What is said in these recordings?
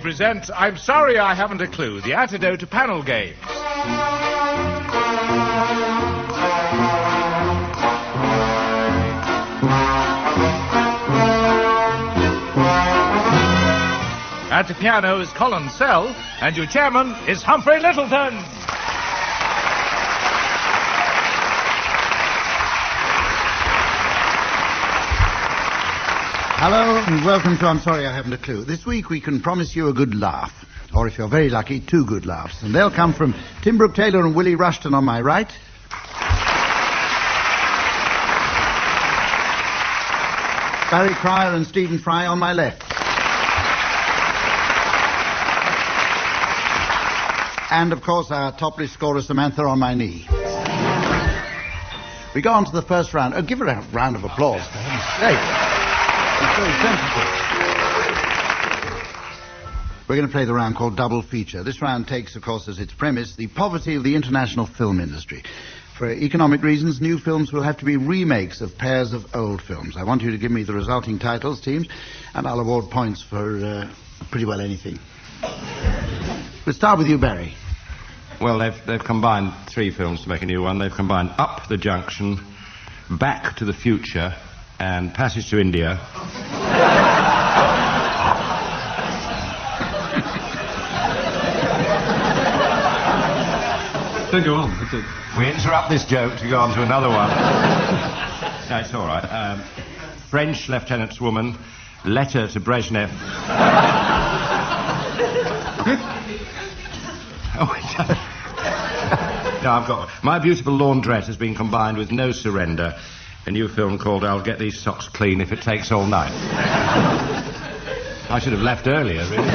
we present I'm Sorry I Haven't a Clue, the antidote to panel games. At the piano is Colin Sell, and your chairman is Humphrey Littleton. Hello and welcome to I'm Sorry I Haven't a Clue. This week we can promise you a good laugh, or if you're very lucky, 2 good laughs. And they'll come from Tim Brooke-Taylor and Willie Rushton on my right. Barry Cryer and Stephen Fry on my left. And, of course, our top list scorer, Samantha, on my knee. We go on to the first round. Oh, give her a round of applause, for heaven's sake. It's very sensitive. We're going to play the round called Double Feature. This round takes, of course, as its premise, the poverty of the international film industry. For economic reasons, new films will have to be remakes of pairs of old films. I want you to give me the resulting titles, teams, and I'll award points for pretty well anything. We'll start with you, Barry. Well, they've combined 3 films to make a new one. They've combined Up the Junction, Back to the Future, and Passage to India. Don't go on. We interrupt this joke to go on to another one. No, it's all right. French Lieutenant's Woman, Letter to Brezhnev. Oh, no, I've got one. My Beautiful Laundrette has been combined with No Surrender, a new film called I'll Get These Socks Clean If It Takes All Night. I should have left earlier, really.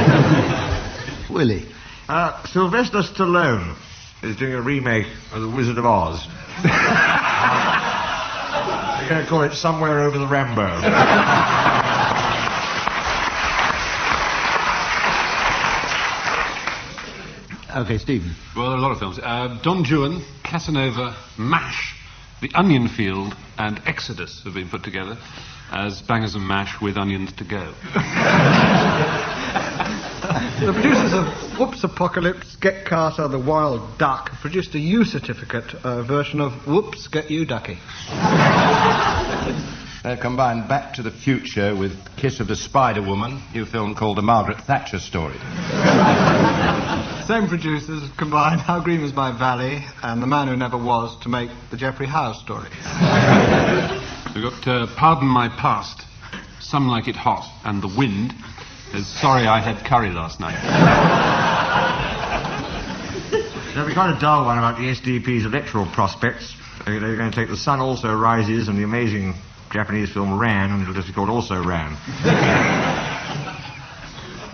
Willie. Sylvester Stallone is doing a remake of The Wizard of Oz. They're going to call it Somewhere Over the Rainbow. Okay, Stephen. Well, there are a lot of films. Don Juan, Casanova, MASH, The Onion Field, and Exodus have been put together as bangers and mash with onions to go. The producers of Whoops Apocalypse, Get Carter, The Wild Duck produced a U certificate version of Whoops, Get You Ducky. They've combined Back to the Future with Kiss of the Spider Woman, new film called The Margaret Thatcher Story. Same producers combined How Green Was My Valley and The Man Who Never Was to make the Geoffrey Howe story. We've got Pardon My Past, Some Like It Hot, and The Wind is Sorry I Had Curry Last Night. There'll be quite a dull one about the SDP's electoral prospects. They're going to take The Sun Also Rises and the amazing Japanese film Ran, and it'll just be called Also Ran.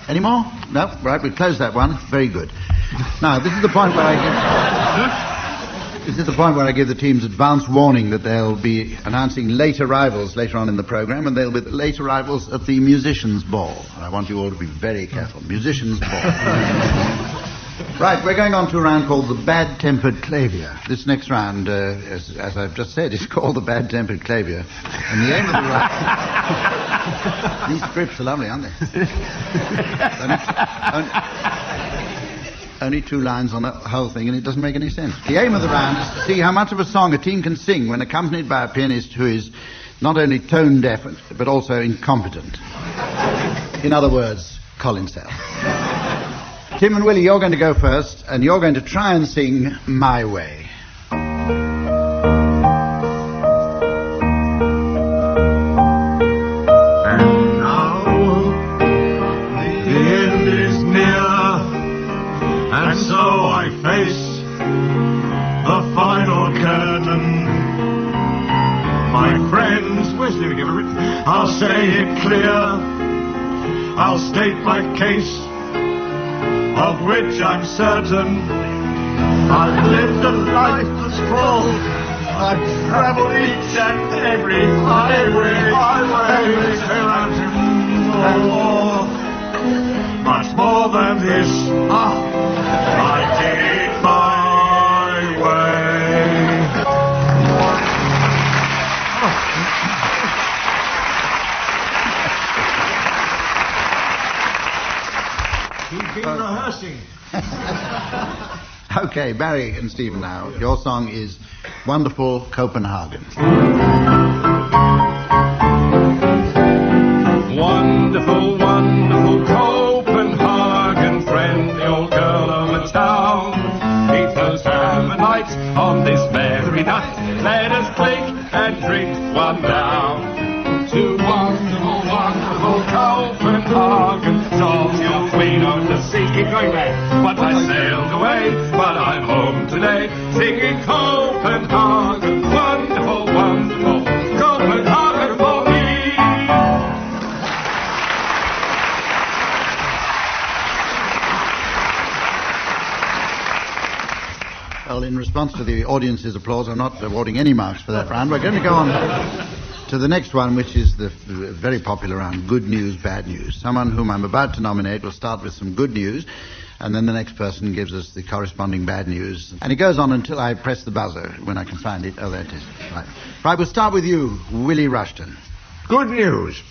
Any more? No? Right, we'll close that one. Very good. Now, this is the point where I give the teams advance warning that they'll be announcing late arrivals later on in the programme, and they'll be the late arrivals at the Musicians' Ball. And I want you all to be very careful. Musicians' Ball. Right, we're going on to a round called the Bad-Tempered Clavier. This next round, as I've just said, is called the Bad-Tempered Clavier. And the aim of the round... These scripts are lovely, aren't they? Only 2 lines on the whole thing, and it doesn't make any sense. The aim of the round is to see how much of a song a team can sing when accompanied by a pianist who is not only tone-deaf, but also incompetent. In other words, Colin Sell. Tim and Willie, you're going to go first, and you're going to try and sing My Way. And now the end is near, and so I face the final curtain. My friends, where's the I'll say it clear, I'll state my case, of which I'm certain. I've lived a life that's full. I've travelled each and every highway and more. Much more than this, I did my way. We've been rehearsing. Okay, Barry and Stephen now. Your song is Wonderful Copenhagen. Wonderful, wonderful Copenhagen, friendly old girl of a town. Beneath those diamond lights on this merry night, let us clink and drink one down. To wonderful, wonderful Copenhagen, Dolls, your queen of the sea. Keep going there. But I sailed away, but I'm home today, singing Copenhagen, wonderful, wonderful Copenhagen for me. Well, in response to the audience's applause, I'm not awarding any marks for that round. We're going to go on to the next one, which is the very popular round, good news, bad news. Someone whom I'm about to nominate will start with some good news, and then the next person gives us the corresponding bad news. And it goes on until I press the buzzer, when I can find it. Oh, there it is. Right, we'll start with you, Willie Rushton. Good news.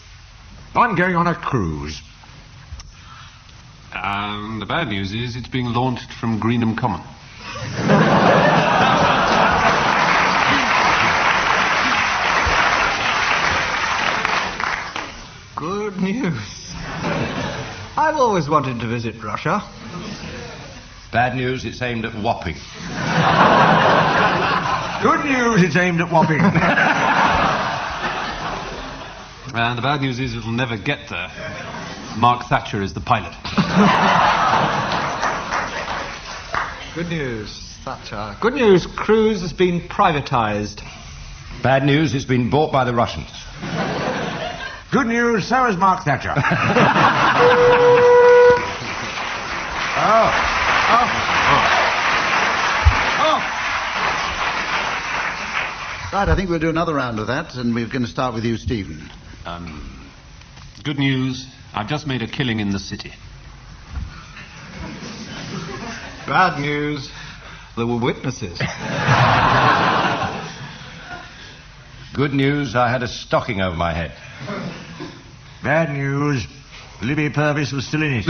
I'm going on a cruise. The bad news is it's being launched from Greenham Common. Good news. I've always wanted to visit Russia. Bad news, it's aimed at Wapping. Good news, it's aimed at Wapping. And the bad news is it'll never get there. Mark Thatcher is the pilot. Good news, Thatcher. Good news, cruise has been privatised. Bad news, it's been bought by the Russians. Good news, so is Mark Thatcher. Right, I think we'll do another round of that, and we're going to start with you, Stephen. Good news, I've just made a killing in the city. Bad news, there were witnesses. Good news, I had a stocking over my head. Bad news, Libby Purvis was still in it.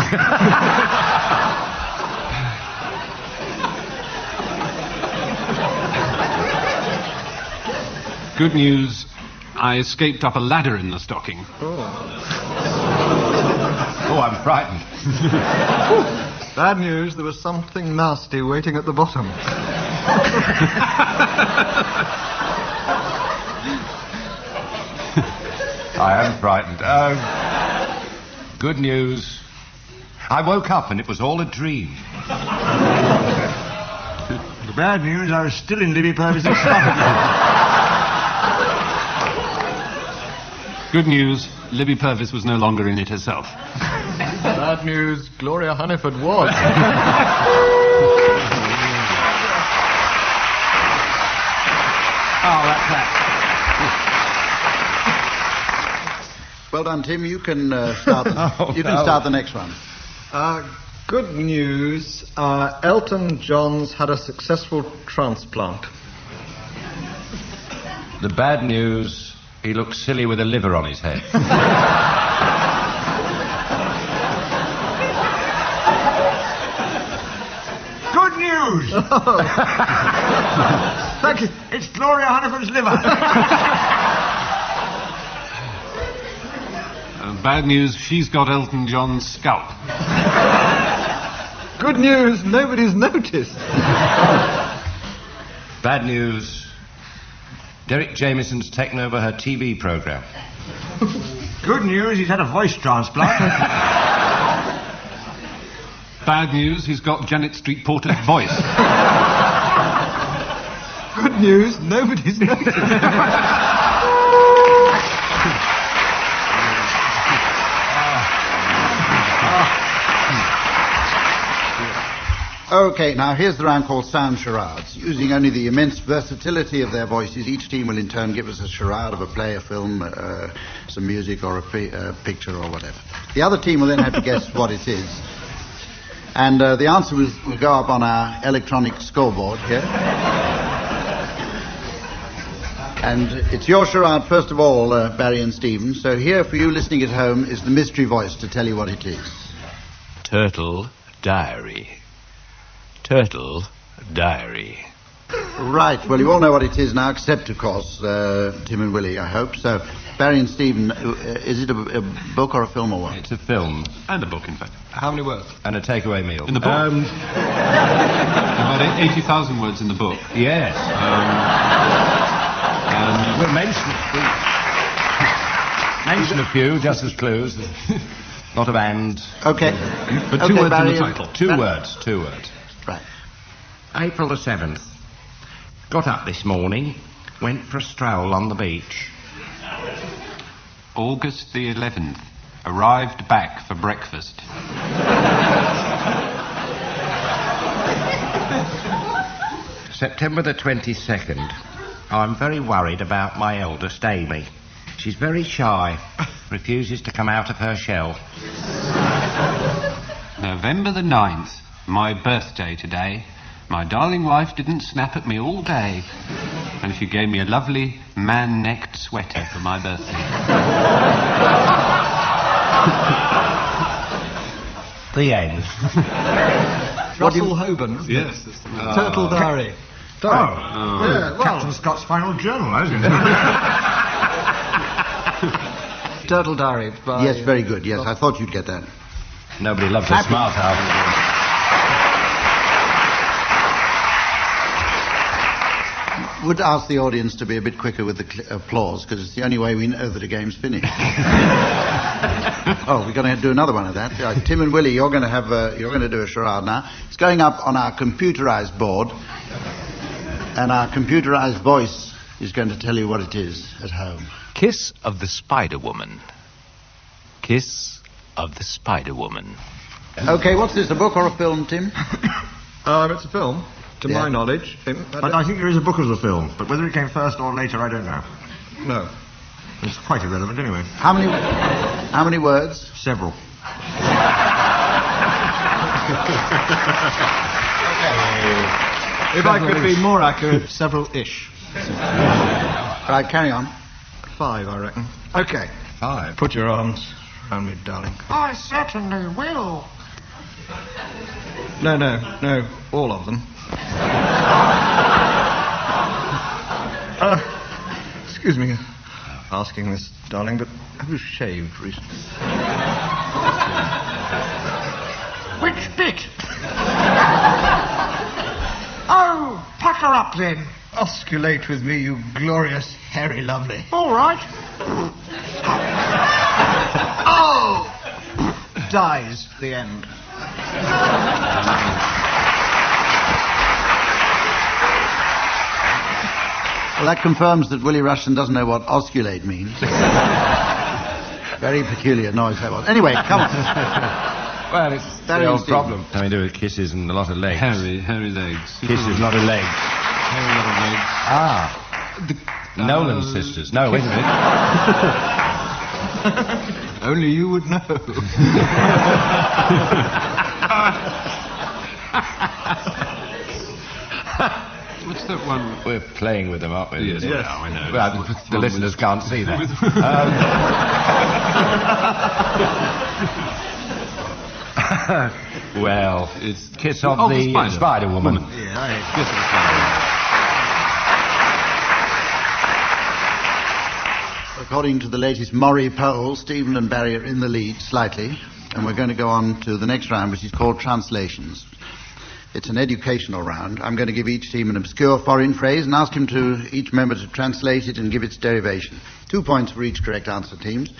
Good news, I escaped up a ladder in the stocking. Oh, I'm frightened. Bad news, there was something nasty waiting at the bottom. I am frightened. Good news, I woke up and it was all a dream. The bad news, I was still in Libby Purvis's stomach. Good news, Libby Purvis was no longer in it herself. Bad news, Gloria Hunniford was. Oh, that's that. Well done, Tim. You can start. Start the next one. Good news, Elton John's had a successful transplant. The bad news, he looks silly with a liver on his head. Good news! Thank you. It's Gloria Hunniford's liver. Bad news, she's got Elton John's scalp. Good news, nobody's noticed. Bad news, Derek Jameson's taken over her TV programme. Good news, he's had a voice transplant. Bad news, he's got Janet Street Porter's voice. Good news, nobody's noticed. Okay, now here's the round called Sound Charades. Using only the immense versatility of their voices, each team will in turn give us a charade of a play, a film, some music or a picture or whatever. The other team will then have to guess what it is. And the answer will go up on our electronic scoreboard here. And it's your charade, first of all, Barry and Stephen. So here for you listening at home is the mystery voice to tell you what it is. Turtle Diary. Turtle Diary. Right, well, you all know what it is now, except, of course, Tim and Willie, I hope. So, Barry and Stephen, is it a book or a film or what? It's a film. And a book, in fact. How many words? And a takeaway meal. In the book? About 80,000 words in the book. Yes. And We'll mention a few, just as clues. Lot of and. Okay. but Okay, two words Barry, in the title. Two words. Right. April the 7th. Got up this morning, went for a stroll on the beach. August the 11th. Arrived back for breakfast. September the 22nd. I'm very worried about my eldest, Amy. She's very shy, refuses to come out of her shell. November the 9th. My birthday today. My darling wife didn't snap at me all day. And she gave me a lovely man-necked sweater for my birthday. The end. Russell Hoban. Yes. Turtle Diary. Sorry. Yeah, well, Captain Scott's final journal, hasn't it? Turtle Diary. By, Yes, very good. Yes, I thought you'd get that. Nobody loves a smart house. Would ask the audience to be a bit quicker with the applause, because it's the only way we know that a game's finished. Oh, we're going to do another one of that. Tim and Willie, you're going to do a charade now. It's going up on our computerized board, and our computerized voice is going to tell you what it is at home. Kiss of the Spider-Woman. Kiss of the Spider-Woman. Okay, what's this, a book or a film, Tim? It's a film, to Yeah. my knowledge. But I think there is a book as a film, but whether it came first or later, I don't know. No. It's quite irrelevant anyway. How many words? Several. If I could be more accurate, several-ish. Right, carry on. 5, I reckon. Okay. 5. Put your arms around me, darling. I certainly will. No, all of them. Excuse me asking this, darling, but have you shaved recently? Which bit? Oh, pucker up then. Osculate with me, you glorious, hairy lovely. All right. Oh! Dies, the end. Well, that confirms that Willie Rushton doesn't know what osculate means. Very peculiar noise that was. Anyway, come on. Well, it's Barry the and old Stephen. problem. Having to do with kisses and a lot of legs. Hairy legs. Kisses, a lot of legs. Hairy lot of legs. Ah. Nolan sisters. No, wait a minute. Only you would know. What's that one? We're playing with them, aren't we? Yes, I know. Well, the listeners can't see that. Well, It's Kiss of Oh, the Spider-Woman. Kiss of the Spider-Woman. According to the latest Murray poll, Stephen and Barry are in the lead slightly, and we're going to go on to the next round, which is called Translations. It's an educational round. I'm going to give each team an obscure foreign phrase and ask each member to translate it and give its derivation. 2 points for each correct answer, teams.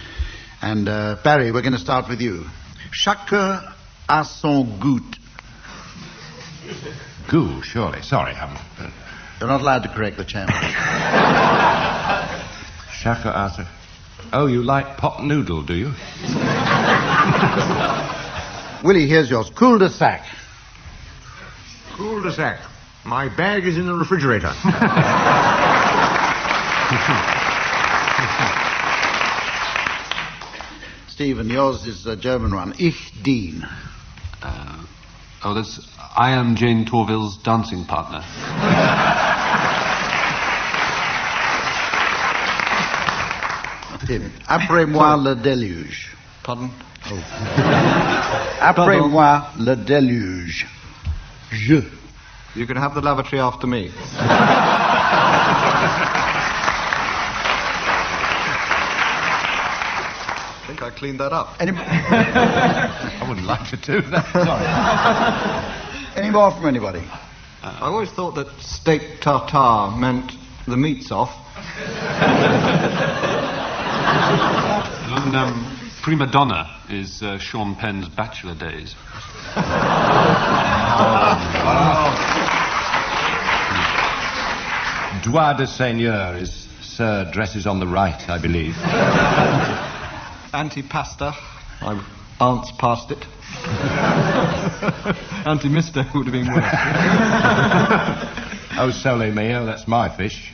And Barry, we're going to start with you. Chacun a son goût. Goo, surely. Sorry, You're not allowed to correct the chairman. Shaka Asa. Oh, you like pot noodle, do you? Willie, here's yours. Cul-de-sac. Cul-de-sac. My bag is in the refrigerator. Stephen, yours is a German one. Ich dien. That's I am Jane Torville's dancing partner. Tim. Après moi le déluge. Pardon? Après-moi le déluge. Je. You can have the lavatory after me. I think I cleaned that up. I wouldn't like to do that. Sorry. Any more from anybody? I always thought that steak tartare meant the meat's off. And, Prima Donna is Sean Penn's Bachelor Days. Doigt de Seigneur is Sir Dresses on the Right, I believe. Antipasta. My aunt's past it. Anti-mister would have been worse. Oh, sole mio, that's my fish.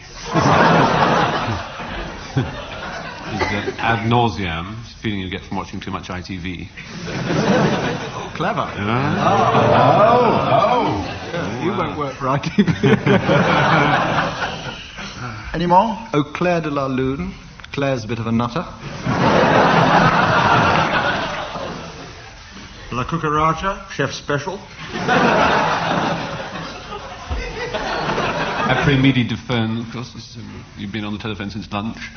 Ad nauseam, feeling you get from watching too much ITV. Clever. You won't work for ITV. Any more? Au clair de la lune. Claire's a bit of a nutter. La cucaracha, chef special. Après-midi de fun, of course. You've been on the telephone since lunch.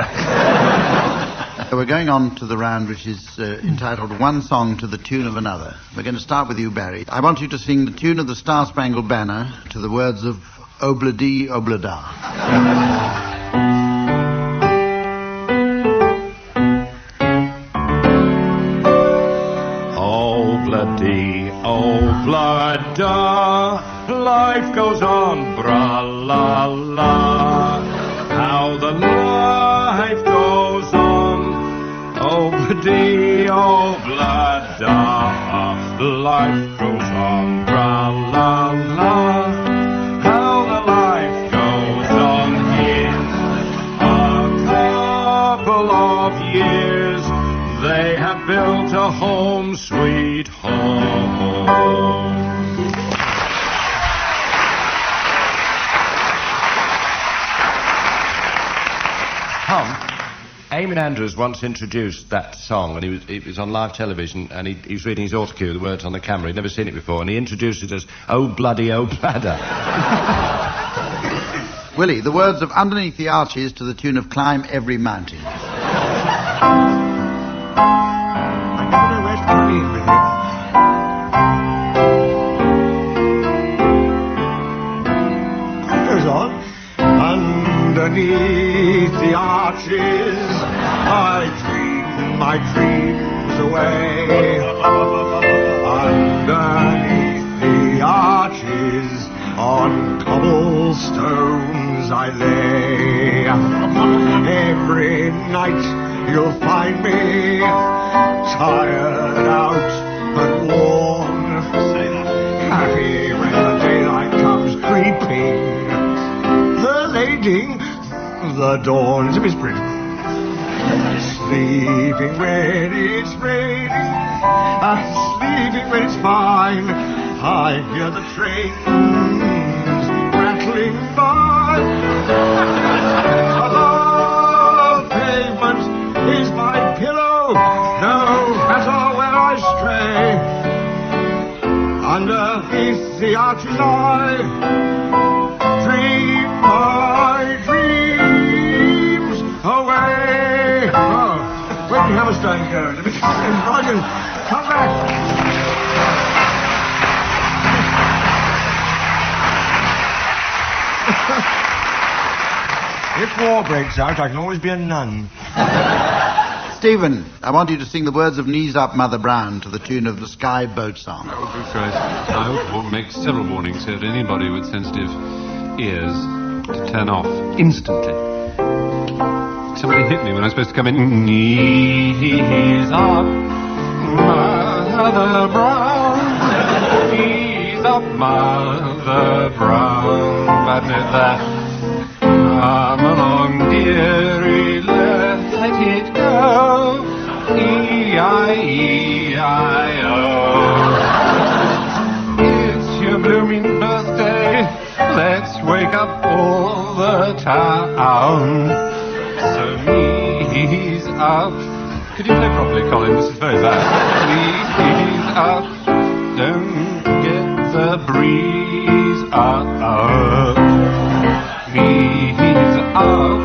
We're going on to the round which is entitled One Song to the Tune of Another. We're going to start with you, Barry. I want you to sing the tune of the Star Spangled Banner to the words of Obla-dee, Obla-da. Obla-dee, Obla-da, life goes on, bra-la-la. How the life goes on, Obla-dee, Obla-da, life goes on, bra-la-la. How the life goes on in a couple of years. They have built a home, sweet home. Eamon Andrews once introduced that song, and he was on live television, and he was reading his autocue, the words on the camera. He'd never seen it before, and he introduced it as "Oh bloody, oh bladder." Willie, the words of Underneath the Arches to the tune of Climb Every Mountain. I never know where to begin with it. It goes on. Underneath the arches, I dream my dreams away. Underneath the arches, on cobblestones I lay. Every night you'll find me tired out and worn, happy when the daylight comes creeping, lading the dawn. It's a misprint. Sleeping when it's raining, sleeping when it's fine. I hear the trains rattling by. The pavement is my pillow, no matter where I stray. Underneath the arches I dream my dreams away. Oh, where did Hammerstein go? Rogers, come back. If war breaks out, I can always be a nun. Stephen, I want you to sing the words of Knees Up, Mother Brown to the tune of the Sky Boat Song. Oh, good Christ. I would make several warnings here to anybody with sensitive ears to turn off instantly. Somebody hit me when I was supposed to come in. Knees up, Mother Brown. Knees up, Mother Brown. But that. Come along, dearie, let it go. E-I-E-I-O. It's your blooming birthday. Let's wake up all the town. So knees up, Could you play properly, Colin? This is very bad. Please up, don't get the breeze up. Knees up,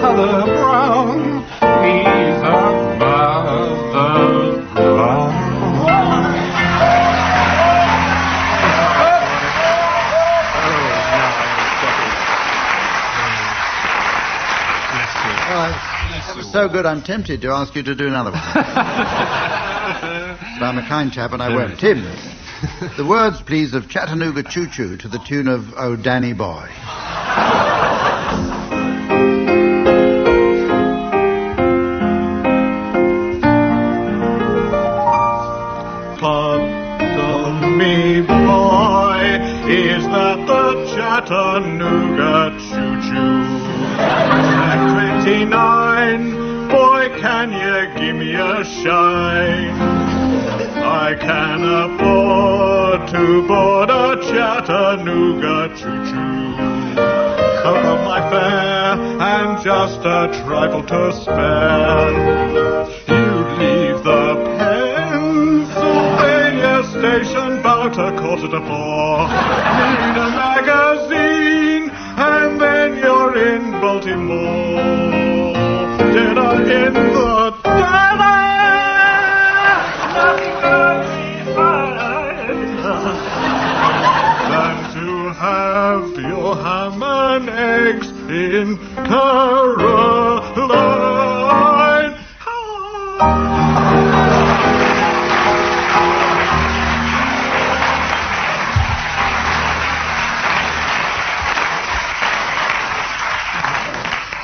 Mother Brown. Knees up, Mother Brown. That was so good, I'm tempted to ask you to do another one. But I'm a kind chap and I won't. Tim, the words, please, of Chattanooga Choo Choo to the tune of Oh Danny Boy. Pardon me, boy, is that the Chattanooga Choo Choo? At 29, boy, can you give me a shine? I can afford to board a Chattanooga choo-choo. Cover my fare and just a trifle to spare. You leave the Pennsylvania station about 3:45. Need a magazine and then you're in Baltimore. Dinner in the diner. Than to have your ham and eggs in Caroline.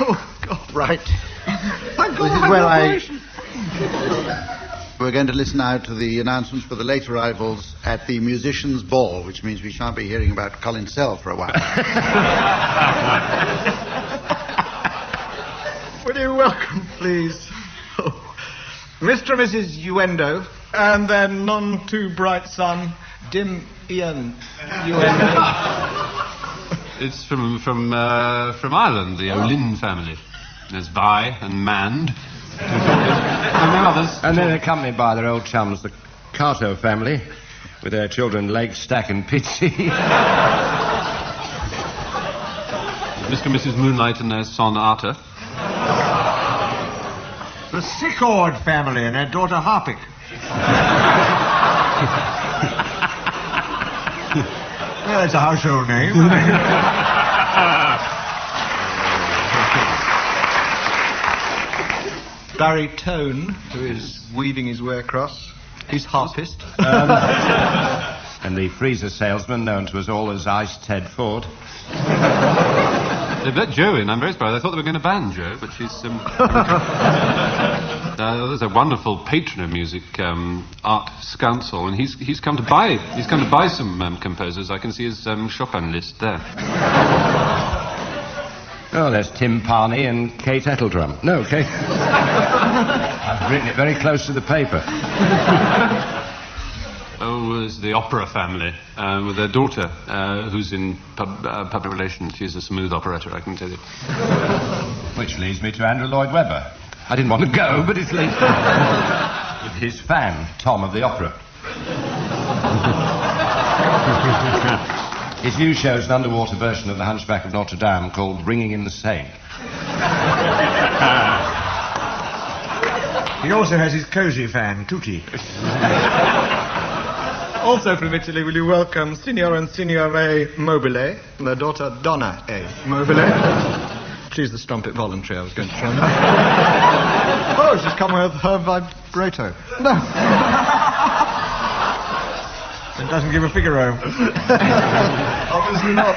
Oh, God, right. Thank God This is I where had I... an operation. We're going to listen now to the announcements for the late arrivals at the Musicians' Ball, which means we shan't be hearing about Colin Sell for a while. Will you welcome, please, Mr. and Mrs. Uendo, and their none too bright son, Dim Ian Uendo. It's from Ireland, the O'Lynn family. There's By and Mand. And no others. And then accompanied by their old chums, the Carto family, with their children Leg, Stack and Pitsy. Mr. and Mrs. Moonlight and their son Arthur. The Sickord family and their daughter Harpic. Well, that's a household name. Barry Tone, who is weaving his way across. He's harpist. And the freezer salesman, known to us all as Ice Ted Ford. They've let Jo in. I'm very surprised. I thought they were going to ban Jo, but she's... there's a wonderful patron of music, Art Scounsel, and he's come to buy some composers. I can see his Chopin list there. Oh, there's Tim Parney and Kate Ettledrum. No, Kate. I've written it very close to the paper. Oh, there's the opera family with their daughter, who's in public relations. She's a smooth operator, I can tell you. Which leads me to Andrew Lloyd Webber. I didn't want to go, but it's late. With his fan, Tom of the Opera. His new show's an underwater version of The Hunchback of Notre Dame called Ringing in the Seine. He also has his cosy fan, Tutti. Also from Italy, will you welcome Signor and Signore Mobile, and their daughter Donna A. Mobile. She's the strumpet voluntary I was going to try. Oh, she's come with her vibrato. No. It doesn't give a Figaro. Obviously not.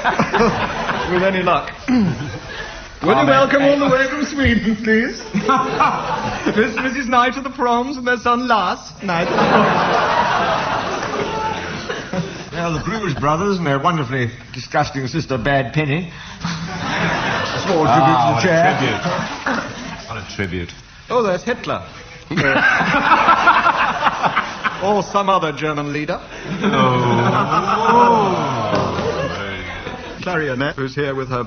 With any luck. Will you welcome all the way from Sweden, please? Miss and Mrs. Knight of the Proms and their son Lars Knight. Well, the Blues Brothers and their wonderfully disgusting sister Bad Penny. Small tribute to the chair. What a tribute. Oh, there's Hitler. Or some other German leader. Clarionette, who's here with her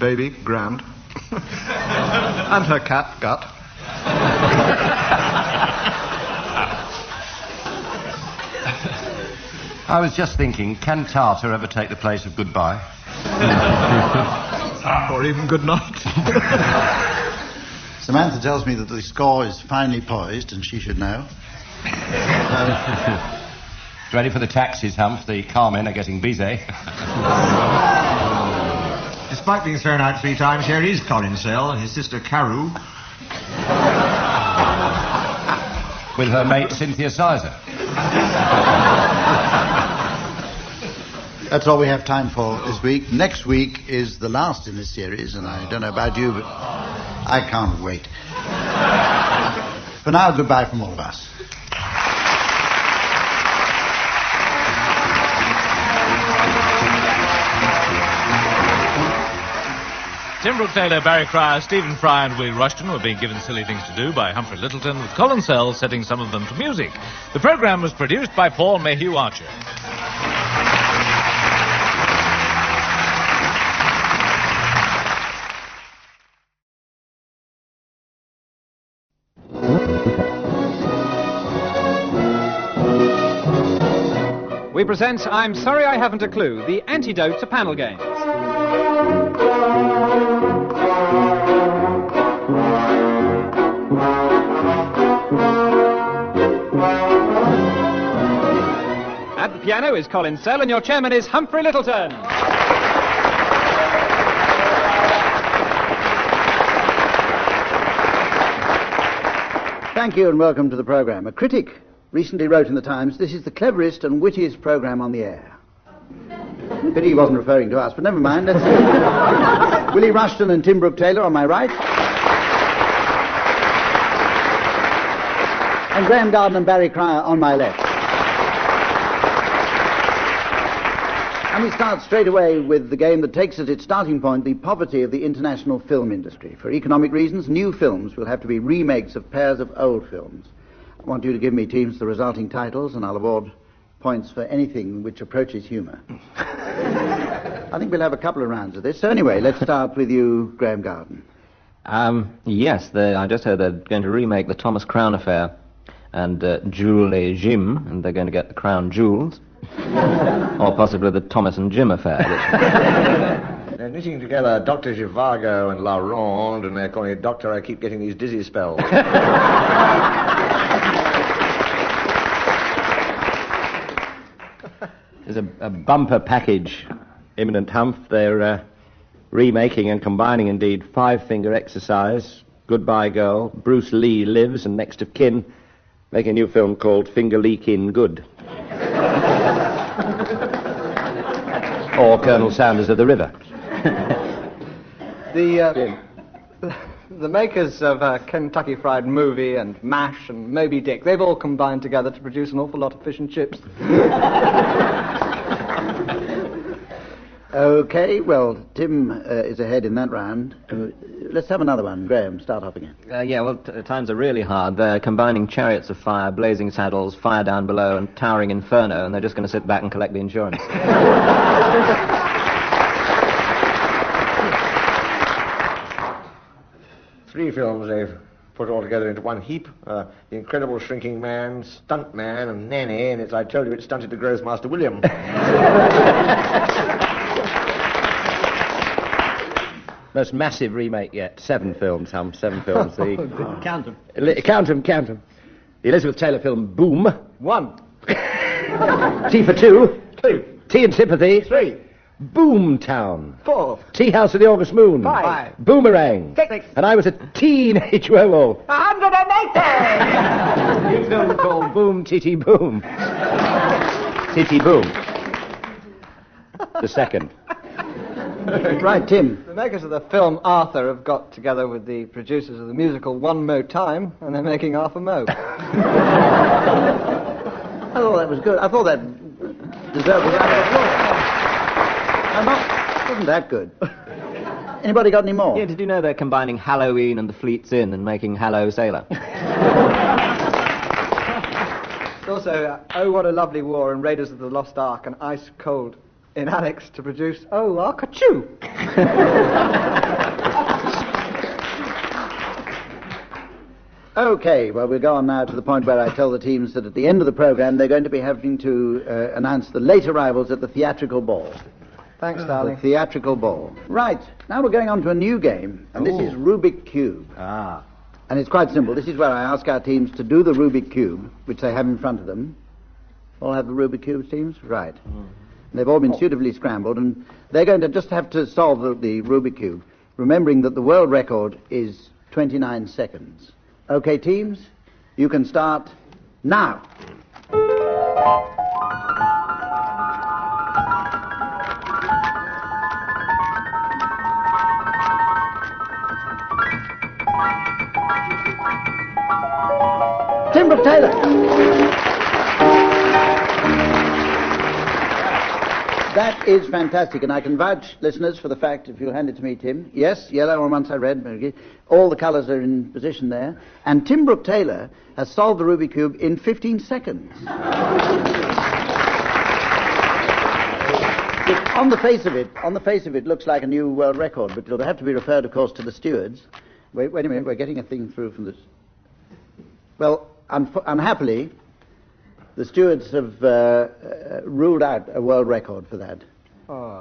baby, Grand. And her cat, Gut. I was just thinking, can tartar ever take the place of goodbye? Or even good night. Samantha tells me that the score is finely poised, and she should know. Ready for the taxis, Humph. The carmen are getting busy. Despite being thrown out 3 times, here is Colin Sell and his sister Carew. With her mate, Cynthia Sizer. That's all we have time for this week. Next week is the last in this series, and I don't know about you, but I can't wait. For now, goodbye from all of us. Tim Brooke Taylor, Barry Cryer, Stephen Fry and Willie Rushton were being given silly things to do by Humphrey Littleton, with Colin Sell setting some of them to music. The programme was produced by Paul Mayhew Archer. We present I'm Sorry I Haven't a Clue, the antidote to panel games. At the piano is Colin Sell and your chairman is Humphrey Littleton. Thank you and welcome to the programme. A critic recently wrote in the Times, "This is the cleverest and wittiest programme on the air." Pity he wasn't referring to us, but never mind. Let's Willie Rushton and Tim Brooke Taylor on my right. And Graham Garden and Barry Cryer on my left. And we start straight away with the game that takes as its starting point the poverty of the international film industry. For economic reasons, new films will have to be remakes of pairs of old films. I want you to give me, teams, the resulting titles, and I'll award points for anything which approaches humour. I think we'll have a couple of rounds of this. So anyway, let's start with you, Graham Garden. Yes, I just heard they're going to remake the Thomas Crown Affair and Jules et Jim, and they're going to get the Crown Jewels. Or possibly the Thomas and Jim Affair. They're knitting together Dr. Zhivago and La Ronde, and they're calling it Doctor, I keep getting these dizzy spells. There's a bumper package, imminent Humph. They're remaking and combining, indeed, Five Finger Exercise, Goodbye Girl, Bruce Lee Lives, and Next of Kin, making a new film called Finger Leakin' Good. Or Colonel Sanders of the River. The makers of Kentucky Fried Movie and MASH and Moby Dick, they've all combined together to produce an awful lot of fish and chips. Okay, well, Tim is ahead in that round. Let's have another one. Graham, start off again. Times are really hard. They're combining Chariots of Fire, Blazing Saddles, Fire Down Below, and Towering Inferno, and they're just going to sit back and collect the insurance. 3 films they've put all together into one heap. The Incredible Shrinking Man, Stunt Man, and Nanny, and it's, I told you, it stunted the Gross Master William. Most massive remake yet. 7 films, Hum. 7 films. Count them. Count them. The Elizabeth Taylor film Boom. 1. T for 2. 2. T in Sympathy. 3. Boomtown. 4. Tea House of the August Moon. 5. Boomerang. 6. And I was a teenage werewolf. 180! New film called Boom Titty Boom. Titty Boom. The second. Right, Tim. The makers of the film Arthur have got together with the producers of the musical One Mo Time, and they're making Arthur Mo. I thought that was good. I thought that deserved a round of applause. Wasn't that good? Anybody got any more? Yeah, did you know they're combining Halloween and the Fleet's Inn and making Hallow Sailor? Also, Oh What a Lovely War and Raiders of the Lost Ark and Ice Cold in Alex to produce Oh Arkachoo. Okay, well, we'll go on now to the point where I tell the teams that at the end of the programme they're going to be having to announce the late arrivals at the Theatrical Ball. Thanks, darling. The Theatrical Ball. Right, now we're going on to a new game, and this is Rubik Cube. Ah. And it's quite simple. This is where I ask our teams to do the Rubik Cube, which they have in front of them. All have the Rubik Cubes, teams? Right. They've all been suitably scrambled, and they're going to just have to solve the Rubik Cube, remembering that the world record is 29 seconds. Okay, teams, you can start now. Tim Brooke Taylor. That is fantastic, and I can vouch, listeners, for the fact, if you'll hand it to me, Tim. Yes, yellow on one side, red. All the colours are in position there. And Tim Brooke Taylor has solved the Rubik Cube in 15 seconds. On the face of it, looks like a new world record, but it'll have to be referred, of course, to the stewards. Wait a minute, we're getting a thing through from this. Well, unhappily, the stewards have ruled out a world record for that.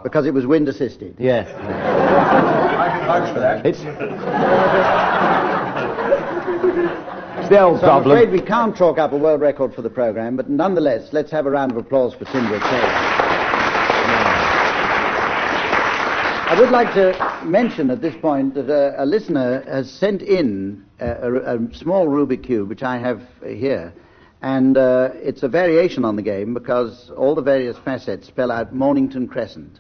Because it was wind assisted. Yes. I can vouch for that. It's the old So problem. I'm afraid we can't chalk up a world record for the programme, but nonetheless, let's have a round of applause for Tim Brooke Taylor. I would like to mention at this point that a listener has sent in a small Rubik Cube, which I have here, and it's a variation on the game because all the various facets spell out Mornington Crescent.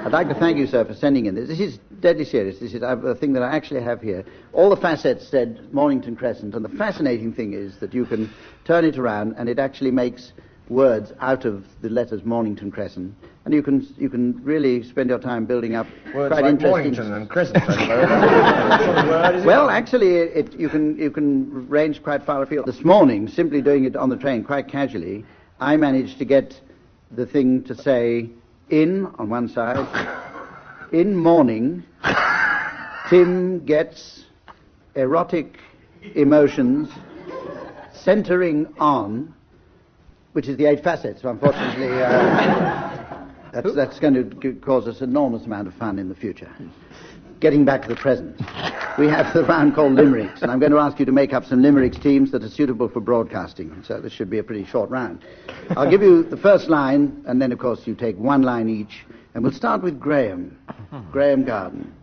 I'd like to thank you, sir, for sending in this. This is deadly serious. This is a thing that I actually have here. All the facets said Mornington Crescent, and the fascinating thing is that you can turn it around and it actually makes words out of the letters Mornington Crescent, and you can really spend your time building up Words quite like interesting. Mornington and Crescent. Well, actually, you can range quite far afield. This morning, simply doing it on the train quite casually, I managed to get the thing to say in on one side, in morning, Tim gets erotic emotions centering on, which is the 8 facets. So unfortunately, that's going to cause us enormous amount of fun in the future. Getting back to the present, we have the round called limericks, and I'm going to ask you to make up some limericks teams that are suitable for broadcasting. So this should be a pretty short round. I'll give you the first line, and then, of course, you take one line each, and we'll start with Graham. Graham Garden.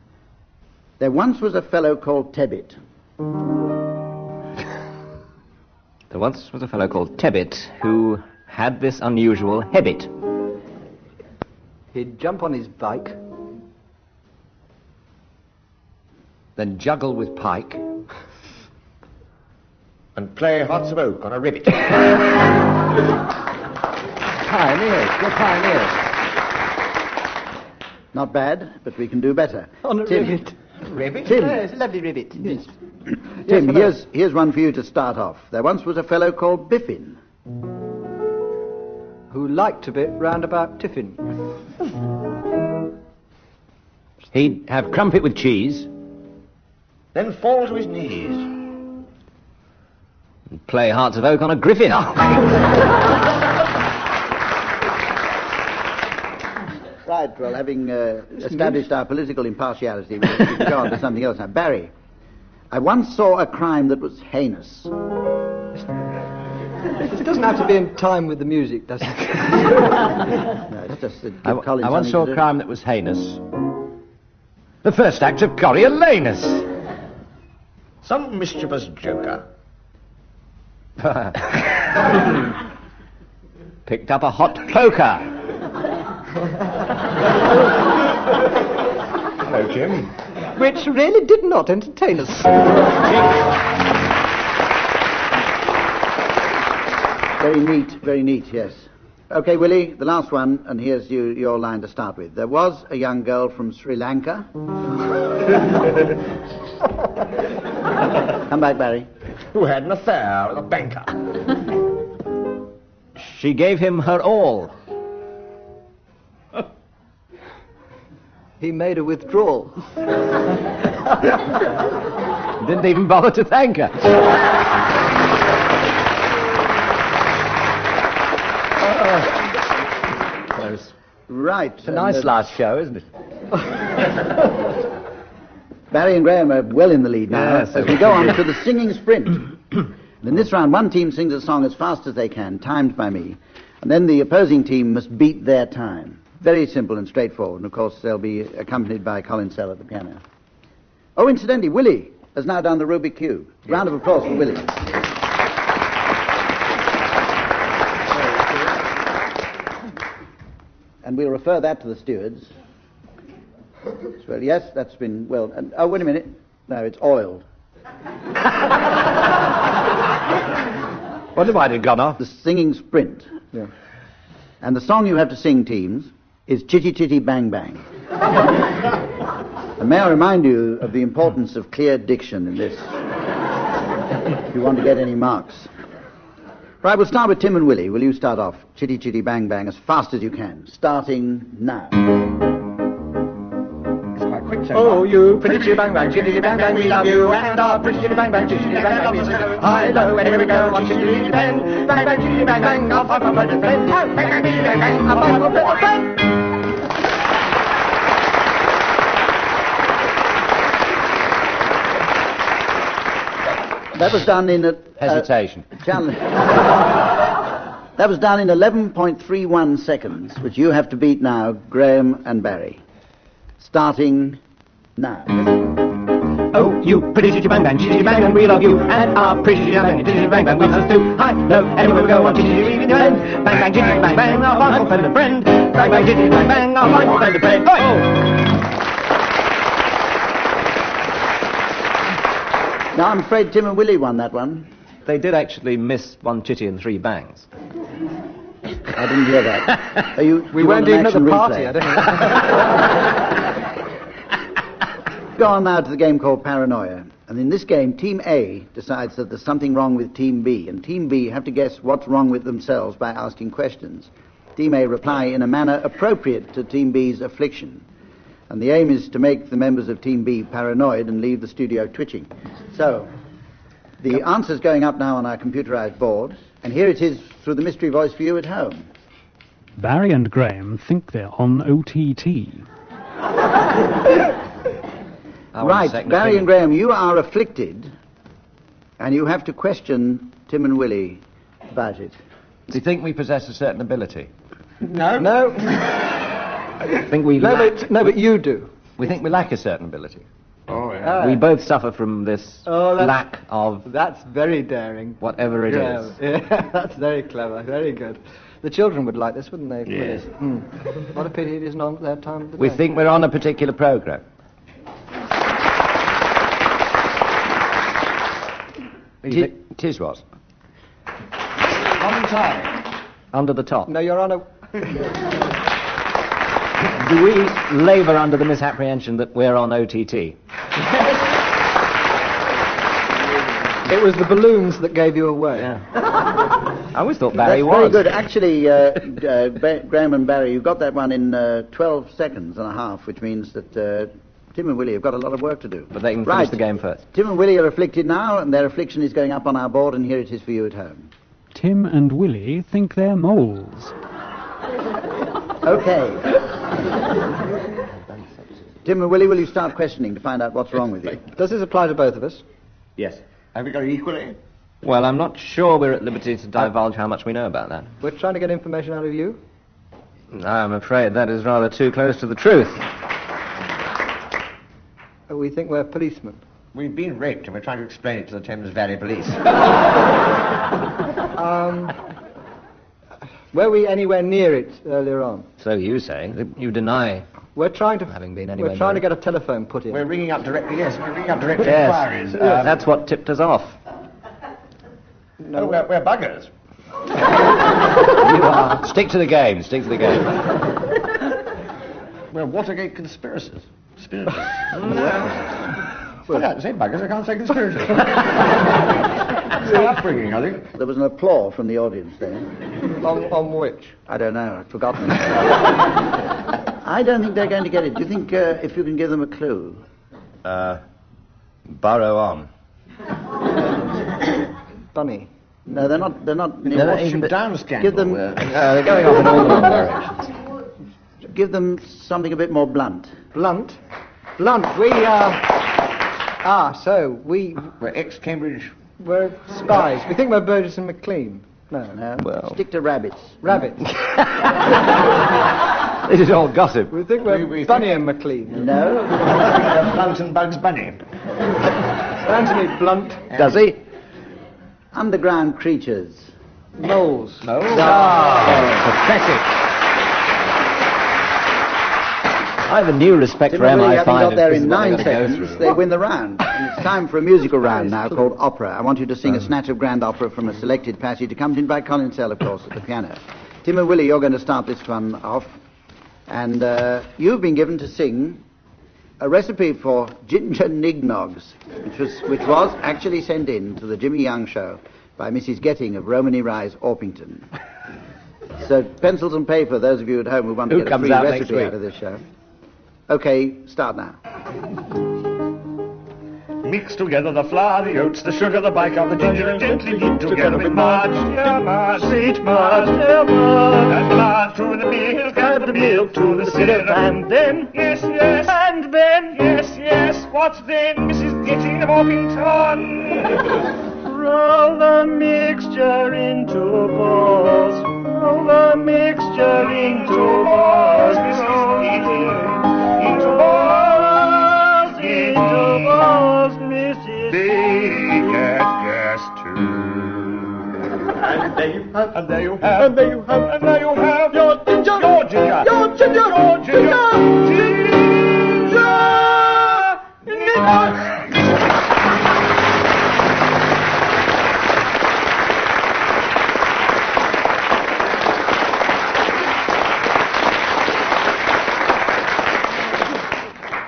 There once was a fellow called Tebbit. There once was a fellow called Tebbit who had this unusual habit. He'd jump on his bike, Then juggle with pike. And play Hearts of Oak on a rivet. pioneers, we're pioneers. Not bad, but we can do better. On a Tim. rivet. Rivet? Tim. Yes, a lovely rivet. Yes. Tim, Yes, here's one for you to start off. There once was a fellow called Biffin. Who liked a bit round about tiffin. He'd have crumpet with cheese. Then fall to his knees. And play Hearts of Oak on a griffin. Right, well, having established our political impartiality, we can go on to something else now. Barry, I once saw a crime that was heinous. It doesn't have to be in time with the music, does it? No, it's just that I give Colin once saw something a to do. crime that was heinous. The first act of Coriolanus. Some mischievous joker. Picked up a hot poker. Hello, Jim. Which really did not entertain us. Very neat, yes. Okay, Willie, the last one, and here's your line to start with. There was a young girl from Sri Lanka. Come back, Barry. Who had an affair with a banker. She gave him her all. He made a withdrawal. Didn't even bother to thank her. Right. It's a nice last show, isn't it? Barry and Graham are well in the lead now. Yes, as we go on to the singing sprint. In this round, one team sings a song as fast as they can, timed by me. And then the opposing team must beat their time. Very simple and straightforward. And, of course, they'll be accompanied by Colin Sell at the piano. Oh, incidentally, Willie has now done the Rubik Cube. Round of applause for Willie. And we'll refer that to the stewards. Well, yes, that's been, well... oh, wait a minute. No, it's oiled. What might have gone off? The singing sprint. Yeah. And the song you have to sing, teams, is Chitty Chitty Bang Bang. And may I remind you of the importance of clear diction in this, if you want to get any marks. Right, we'll start with Tim and Willie. Will you start off? Chitty Chitty Bang Bang as fast as you can. Starting now. Oh, you pretty chitty bang bang, chitty bang bang, we love you, and our pretty chitty bang bang, chitty bang bang, we say hi, hello, and here we go on chitty bang, bang bang, chitty bang bang, our five for friend, bang bang, bang bang, our five for friend. That was done in a... Hesitation. That was done in 11.31 seconds, which you have to beat now, Graham and Barry. Starting now. Oh, you pretty chitty bang bang, chitty bang bang, we love you, and our pretty chitty bang bang, chitty bang bang, we love you. Hi, hello, anywhere we go on chitty chitty bang bang, bang bang, chitty bang bang, our five for friend, bang bang, chitty bang bang, our five for friend. Oh! Now, I'm afraid Tim and Willie won that one. They did actually miss one chitty and three bangs. I didn't hear that. We weren't even at the party, I don't know. Go on now to the game called Paranoia. And in this game, Team A decides that there's something wrong with Team B, and Team B have to guess what's wrong with themselves by asking questions. Team A reply in a manner appropriate to Team B's affliction. And the aim is to make the members of Team B paranoid and leave the studio twitching. So, the answer's going up now on our computerized board, and here it is through the mystery voice for you at home. Barry and Graham think they're on OTT. Right, Barry and Graham, you are afflicted, and you have to question Tim and Willie about it. Do you think we possess a certain ability? No. I think we lack... No, but you do. We think we lack a certain ability. Oh, yeah. We both suffer from this lack of... That's very daring. Whatever it is. Yeah, that's very clever, very good. The children would like this, wouldn't they? Yes. What a pity it isn't on their time of the We day. think we're on a particular programme. It is what? On time. Under the top. No, you're on a... Do we labour under the misapprehension that we're on OTT? It was the balloons that gave you away. Yeah. I always thought Barry That's was. very good. Actually, Graham and Barry, you got that one in 12 seconds and a half, which means that Tim and Willie have got a lot of work to do. But they can finish the game first. Tim and Willie are afflicted now, and their affliction is going up on our board, and here it is for you at home. Tim and Willie think they're moles. Okay. Tim and Willie, will you start questioning to find out what's wrong with you? Does this apply to both of us? Yes. Have we got it equally? Well, I'm not sure we're at liberty to divulge how much we know about that. We're trying to get information out of you. I'm afraid that is rather too close to the truth. We think we're policemen. We've been raped and we're trying to explain it to the Thames Valley Police. Were we anywhere near it earlier on? So you say. You deny We're trying to having been anywhere We're trying near to get a telephone put in. We're ringing up directly, yes, we're ringing up directly Yes. inquiries. That's what tipped us off. No, we're buggers. You are. Stick to the game. Stick to the game. We're Watergate conspirators. Well, I can't say buggers, I can't say conspirators. It's my upbringing, I think. There was an applause from the audience there. On which? I don't know, I've forgotten. I don't think they're going to get it. Do you think if you can give them a clue? Burrow on. Bunny. No, they're not. They're not. They're not Watch even him down, Scandal. Give them. they're going off in all the wrong directions. Give them something a bit more blunt. Blunt? Blunt, we, We're ex-Cambridge. we're spies. We think we're Burgess and McLean. No. No. Well. Stick to rabbits. Rabbits. This is all gossip. We think we're We Bunny and McLean. No. Blunt and Bugs Bunny. Anthony Blunt. Does he? Underground creatures. Moles. Pathetic. I have a new respect for Similarly, having MI5. got there if this in is what 9 they're gonna go seconds, through. they win the round. And it's time for a musical round now called opera. I want you to sing a snatch of grand opera from a selected passage accompanied by Colin Sell, of course, at the piano. Tim and Willie, you're going to start this one off. And you've been given to sing a recipe for ginger nignogs, which was actually sent in to the Jimmy Young Show by Mrs. Getting of Romany Rise, Orpington. So pencils and paper, those of you at home who want to Who get a comes free out next recipe week? out of this show. Okay, start now. Mix together the flour, the oats, the sugar, the bicarb, the ginger, and gently beat together with Marge, dear Marge, sweet Marge, dear Marge. Add Marge to the milk, add the milk to the syrup, and then, yes, yes, and then, yes, yes, what then, Mrs. Getting of Orpington? Roll the mixture into balls, roll the mixture into balls, Mrs. Getting, into balls, Mrs. Big gas too. And there you have, and there you have, and there you have, and there you have your ginger, your ginger, your ginger, your ginger, ginger.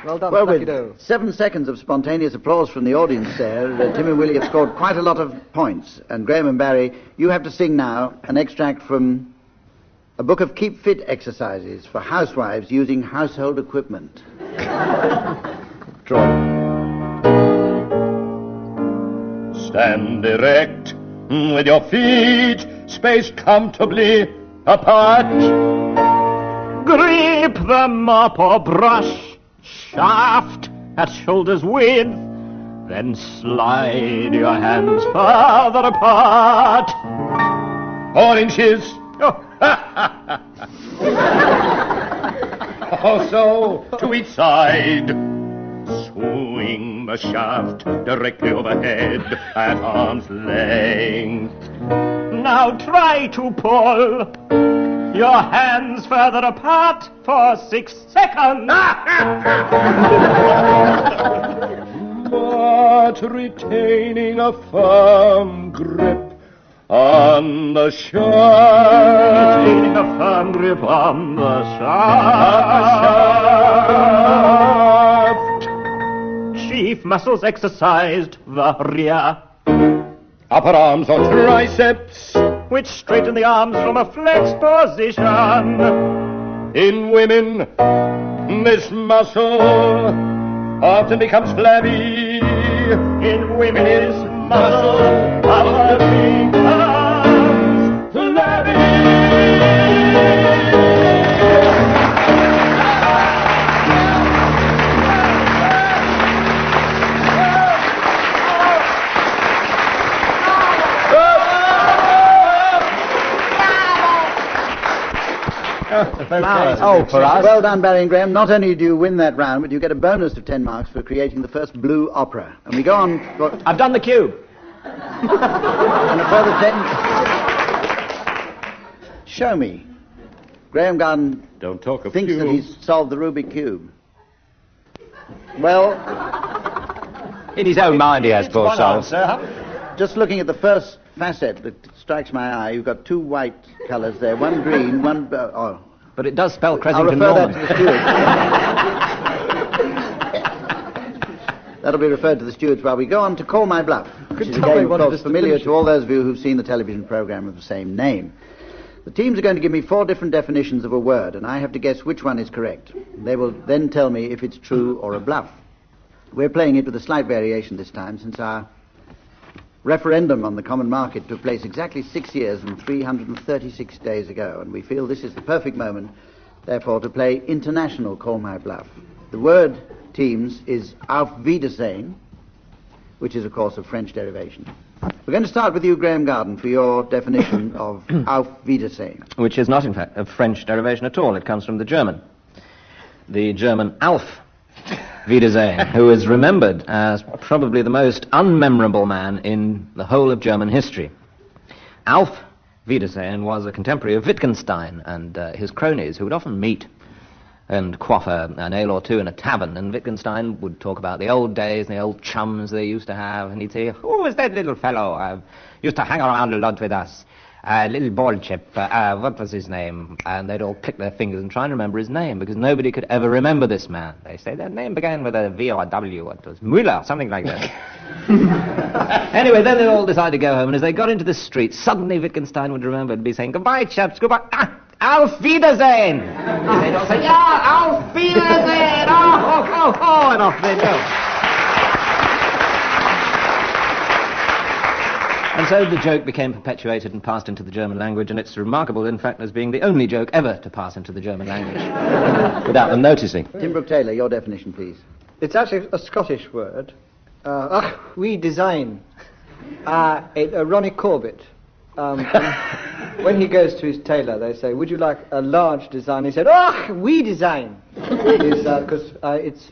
Well done, Well, Staccato. with 7 seconds of spontaneous applause from the audience there, Tim and Willie have scored quite a lot of points. And Graham and Barry, you have to sing now an extract from a book of keep fit exercises for housewives using household equipment. Stand erect with your feet spaced comfortably apart. Grip the mop or brush shaft at shoulder's width, then slide your hands farther apart. 4 inches. Also to each side. Swing the shaft directly overhead at arm's length. Now try to pull your hands further apart for 6 seconds. But retaining a firm grip on the shaft. Retaining a firm grip on the shaft. Chief muscles exercised, the rear. Upper arms or triceps, which straighten the arms from a flexed position. In women, this muscle often becomes flabby. In women, this muscle often becomes flabby. For us. Well done, Barry and Graham. Not only do you win that round, but you get a bonus of 10 marks for creating the first blue opera. And we go on... I've done the cube. And a further 10... Show me. Graham Garden Don't talk of thinks that cube. he's solved the Rubik Cube. Well, In his own mind he has, poor soul. just looking at the first facet that strikes my eye, you've got 2 white colours there, one green, one... But it does spell I'll Cressington refer that Norman. to the stewards. That'll be referred to the stewards while we go on to Call My Bluff, which is a tell me game, what of it course, is to familiar finish to all those of you who've seen the television programme of the same name. The teams are going to give me 4 different definitions of a word, and I have to guess which one is correct. They will then tell me if it's true or a bluff. We're playing it with a slight variation this time, since our referendum on the common market took place exactly 6 years and 336 days ago, and we feel this is the perfect moment, therefore, to play international Call My Bluff. The word, teams, is Auf Wiedersehen, which is, of course, a French derivation. We're going to start with you, Graham Garden, for your definition of Auf Wiedersehen. Which is not, in fact, a French derivation at all. It comes from the German. The German Auf Wiedersehen, who is remembered as probably the most unmemorable man in the whole of German history. Auf Wiedersehen was a contemporary of Wittgenstein and his cronies, who would often meet and quaff an ale or two in a tavern, and Wittgenstein would talk about the old days and the old chums they used to have, and he'd say, "Who was that little fellow used to hang around a lot with us? Little bald chap, what was his name?" And they'd all click their fingers and try and remember his name, because nobody could ever remember this man. They say their name began with a V or a W, it was Müller, something like that. Anyway, then they all decided to go home, and as they got into the street, suddenly Wittgenstein would remember and be saying, "Goodbye, chaps, goodbye. Auf Wiedersehen!" And they'd all say, "Yeah, Auf Wiedersehen! Oh, and off they'd go. And so the joke became perpetuated and passed into the German language, and it's remarkable, in fact, as being the only joke ever to pass into the German language without them noticing. Tim Brooke Taylor, your definition, please. It's actually a Scottish word. We design. Ronnie Corbett. When he goes to his tailor, they say, "Would you like a large design?" He said, we design. Because it's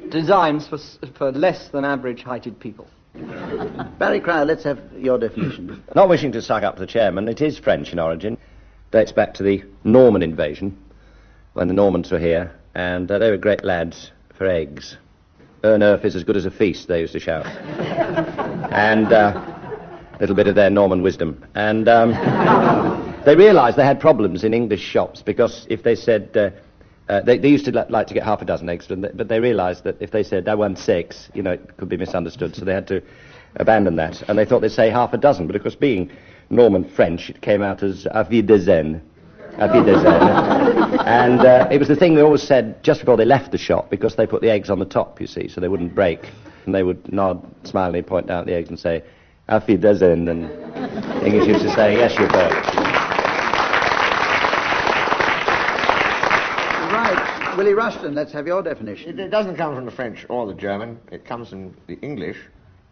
designs for less than average heighted people. Barry Cryer, let's have your definition. Not wishing to suck up the chairman, it is French in origin. Dates back to the Norman invasion, when the Normans were here, and they were great lads for eggs. Un œuf is as good as a feast, they used to shout. And a little bit of their Norman wisdom. And they realised they had problems in English shops, because if they said... they used to like to get half a dozen eggs, but they realised that if they said, "I want 6," it could be misunderstood, so they had to abandon that. And they thought they'd say half a dozen, but of course, being Norman French, it came out as Auf Wiedersehen. Auf Wiedersehen. And it was the thing they always said just before they left the shop, because they put the eggs on the top, you see, so they wouldn't break. And they would nod smilingly, point out the eggs and say, "Auf Wiedersehen," and the English used to say, "Yes, you bet." Willie Rushton, let's have your definition. It doesn't come from the French or the German. It comes from the English,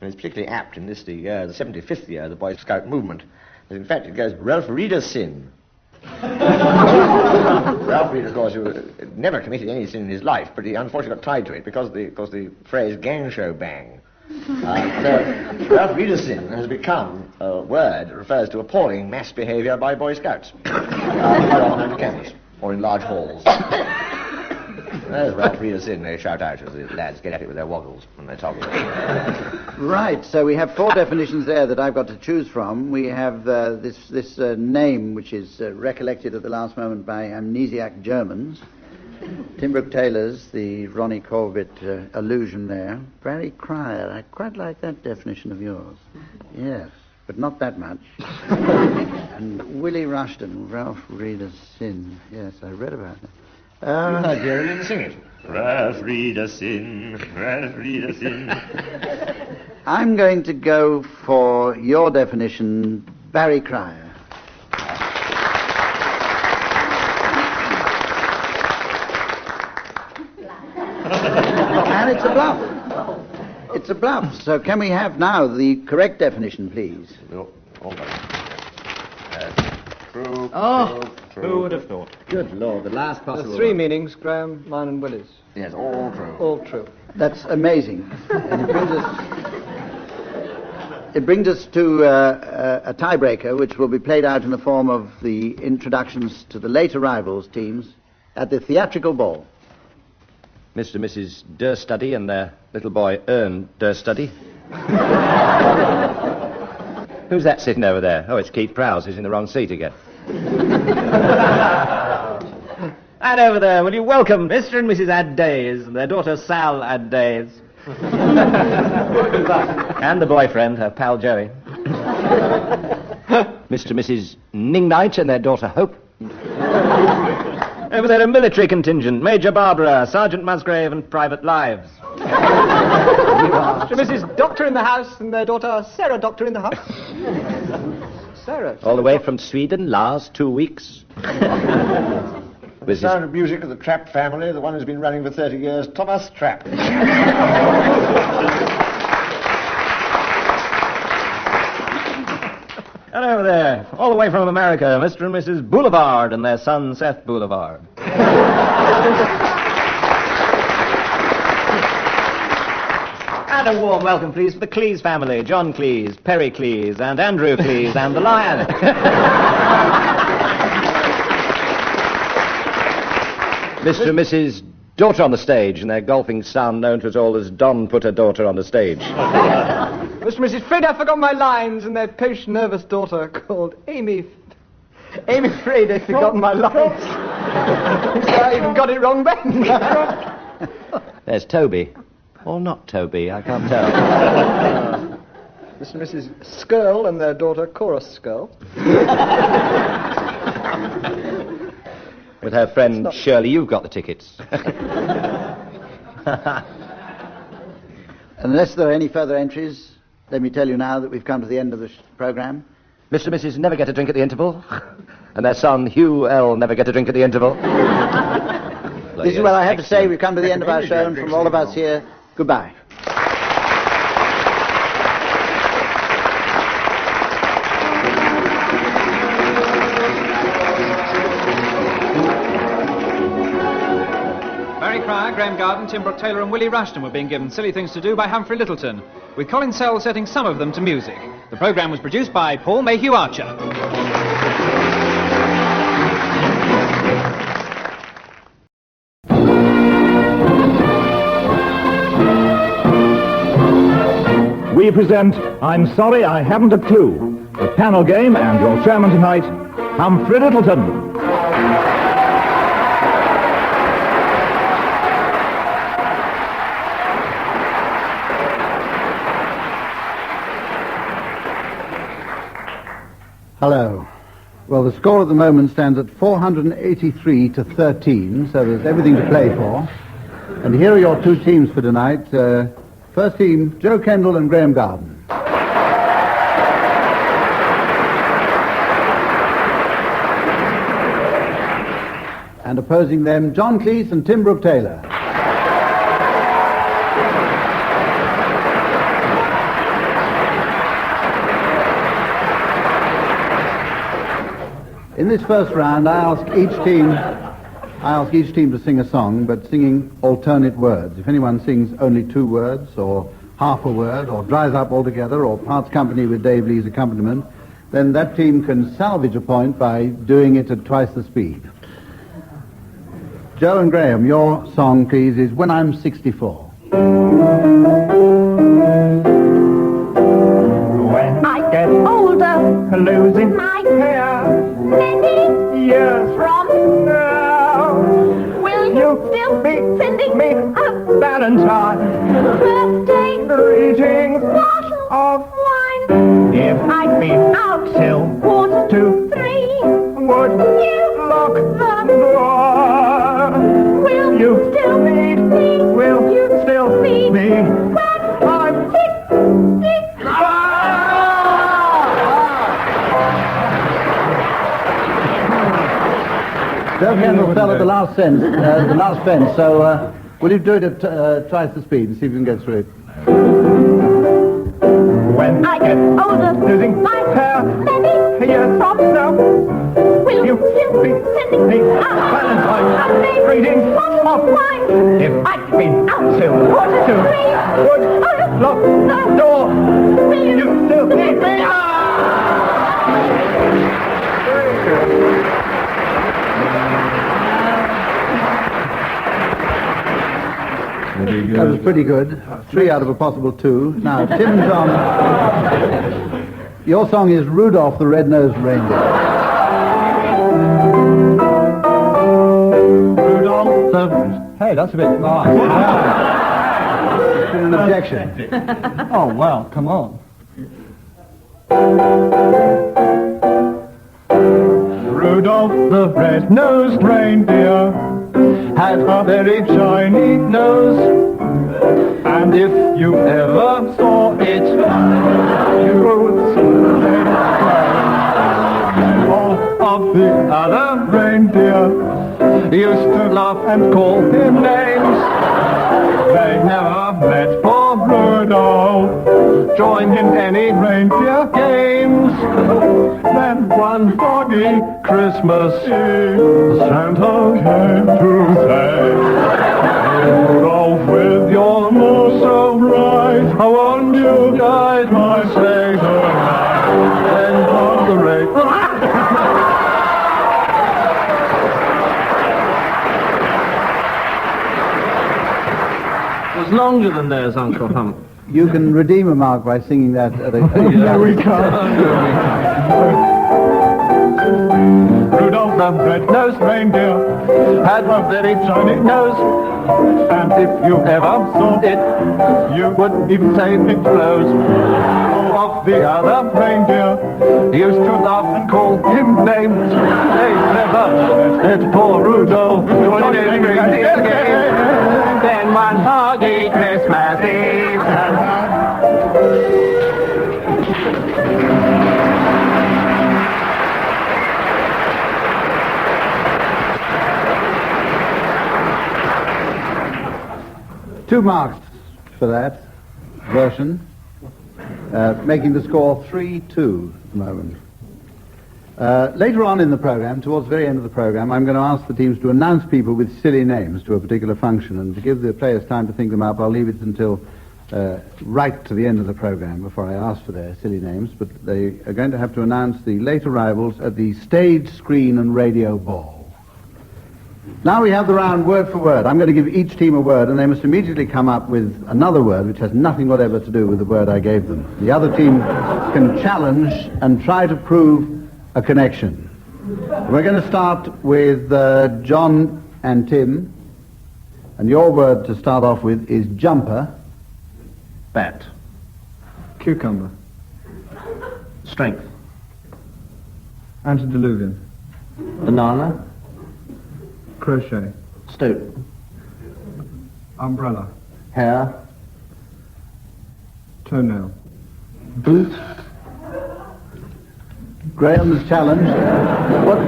and it's particularly apt in this, the 75th year of the Boy Scout movement. And in fact, it goes Ralph Reeder's sin. Ralph Reeder, of course, who never committed any sin in his life, but he unfortunately got tied to it because the phrase gang show bang. So Ralph Reeder's sin has become a word that refers to appalling mass behaviour by Boy Scouts, quite often on campus or in large halls. There's Ralph Reeder's in, they shout out as the lads get at it with their waggles when they talk. Right, so we have 4 definitions there that I've got to choose from. We have this name, which is recollected at the last moment by amnesiac Germans. Tim Brooke Taylor's, the Ronnie Corbett allusion there. Barry Cryer, I quite like that definition of yours. Yes, but not that much. And Willie Rushton, Ralph Reeder's sin. Yes, I read about that. Nigerian, didn't sing it. Ralph Reeder's sin, Ralph Reeder's sin. I'm going to go for your definition, Barry Cryer. And it's a bluff. It's a bluff. So can we have now the correct definition, please? No, True. Who would have thought? Good Lord, the last possible There's 3 one. meanings, Graham, mine and Willie's. Yes, all true. All true. That's amazing. And it brings us to a tiebreaker, which will be played out in the form of the introductions to the late arrivals teams at the Theatrical Ball. Mr. and Mrs. Durstudy and their little boy Ern Durstudy. Who's that sitting over there? Oh, it's Keith Prowse, who's in the wrong seat again. And over there, will you welcome Mr. and Mrs. Addays and their daughter Sal Addays. And the boyfriend, her pal Joey. Mr. and Mrs. Ningnight and their daughter Hope. Over there, a military contingent. Major Barbara, Sergeant Musgrave, and Private Lives. Mr. and Mrs. Doctor in the house, and their daughter Sarah Doctor in the house. Sarah. All the way from Sweden, last 2 weeks. The sound of music of the Trapp family, the one who's been running for 30 years, Thomas Trapp. And over there, all the way from America, Mr. and Mrs. Boulevard and their son, Seth Boulevard. And a warm welcome, please, for the Cleese family. John Cleese, Perry Cleese, and Andrew Cleese, and the Lion. Mr. and Mrs. Daughter on the stage, and their golfing son, known to us all as Don put her daughter on the stage. Mr. and Mrs. Fred, I've forgotten my lines, and their posh, nervous daughter called Amy. Amy Fred, I've forgotten my lines. I even got it wrong then. There's Toby. Or not Toby, I can't tell. Mr. and Mrs. Skirl and their daughter Chorus Skirl. With her friend Shirley, you've got the tickets. Unless there are any further entries, let me tell you now that we've come to the end of the programme. Mr. and Mrs. never get a drink at the interval. And their son, Hugh L., never get a drink at the interval. This is what I have to say. We've come to the end of our show, and from all of us here, goodbye. Graham Garden, Tim Brooke Taylor and Willie Rushton were being given silly things to do by Humphrey Littleton, with Colin Sell setting some of them to music. The programme was produced by Paul Mayhew Archer. We present I'm Sorry I Haven't a Clue, the panel game, and your chairman tonight, Humphrey Littleton. Hello. Well, the score at the moment stands at 483 to 13, so there's everything to play for. And here are your two teams for tonight. First team, Joe Kendall and Graham Garden. And opposing them, John Cleese and Tim Brooke Taylor. In this first round, I ask each team to sing a song, but singing alternate words. If anyone sings only 2 words, or half a word, or dries up altogether, or parts company with Dave Lee's accompaniment, then that team can salvage a point by doing it at twice the speed. Joe and Graham, your song, please, is When I'm 64. When I get older, losing my hair, many years from now, will you still be sending me a Valentine, birthday greetings, bottle of wine? If I'd been out till 2:45, would you lock the door? Will you still need me? Will you still need me when I'm 64? Joe Kendall fell at the last fence, so will you do it at twice the speed and see if you can get through it? When I get older, losing my hair, many years from now, will you still be sending me a Valentine greeting of wine? If I'd been out till 2:45, would I lock the door? Will you still need me? That was pretty good. 3 out of a possible 2. Now, Tim and Tom, your song is Rudolph the Red-Nosed Reindeer. Rudolph the... Hey, that's a bit nice. An objection. Oh, well, come on. Rudolph the red-nosed reindeer had a very shiny nose, and if you ever saw it, you would say all of the other reindeer used to laugh and call him names. They never met poor Rudolph join in any reindeer games. Then one foggy Christmas Eve, Santa came to say, Rudolph, with your nose so bright, I want you to guide my sleigh tonight. Then from the rain. It was longer than theirs, Uncle Hump. You can redeem a mark by singing that at a... No, we can't. Rudolph the red-nosed reindeer had a very shiny nose, and if you ever saw it, you wouldn't even say it glows. All of the other reindeer used to laugh and call him names. They never let poor Rudolph join in any reindeer game. Then one foggy Christmas Eve. Two marks for that version, making the score 3-2 at the moment. Later on in the program, towards the very end of the program, I'm going to ask the teams to announce people with silly names to a particular function, and to give the players time to think them up, I'll leave it until right to the end of the program before I ask for their silly names, but they are going to have to announce the late arrivals at the stage, screen and radio ball. Now we have the round word for word. I'm going to give each team a word, and they must immediately come up with another word which has nothing whatever to do with the word I gave them. The other team can challenge and try to prove a connection. We're going to start with John and Tim, and your word to start off with is jumper. Bat. Cucumber. Strength. Antediluvian. Banana. Crochet. Stoat. Umbrella. Hair. Toenail. Boot. Graham's challenge.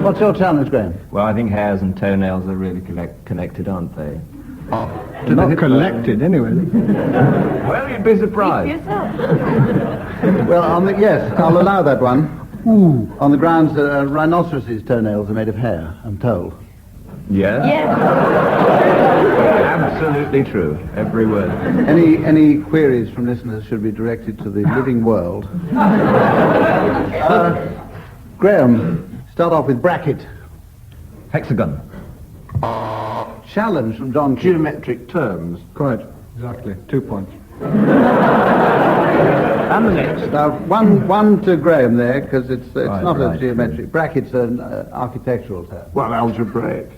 What's your challenge, Graham? Well, I think hairs and toenails are really connected, aren't they? They're not collected, anyway. Well, you'd be surprised. Well, yes, I'll allow that one. Ooh. On the grounds that rhinoceroses' toenails are made of hair, I'm told. Yeah? Yes. Absolutely true. Every word. Any queries from listeners should be directed to the living world. Graham, start off with bracket. Hexagon. Challenge from John. Geometric terms. Quite. Exactly. 2 points. And the next. Now, one to Graham there, because it's Right, not right. a geometric. Bracket's an architectural term. Well, algebraic.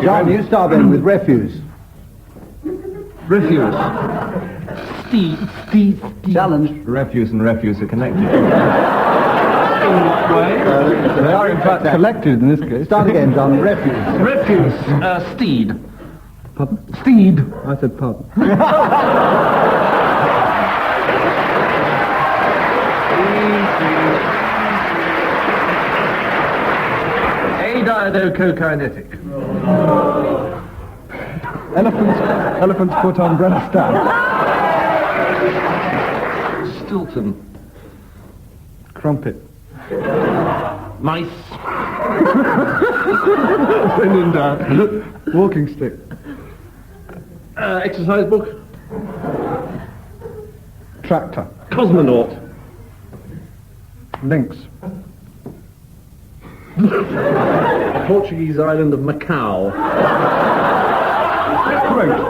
John, you start then with refuse. Refuse. Steve. Challenge. Refuse and refuse are connected. They are, in fact, collected in this case. Start again, John. Refuse. Refuse. Steed. Pardon? Steed. I said pardon. Adiadocokinetic. Elephant's foot umbrella stand. Stilton. Crumpet. Mice. When in doubt. Walking stick. Exercise book. Tractor. Cosmonaut. Lynx. The Portuguese island of Macau. Throat.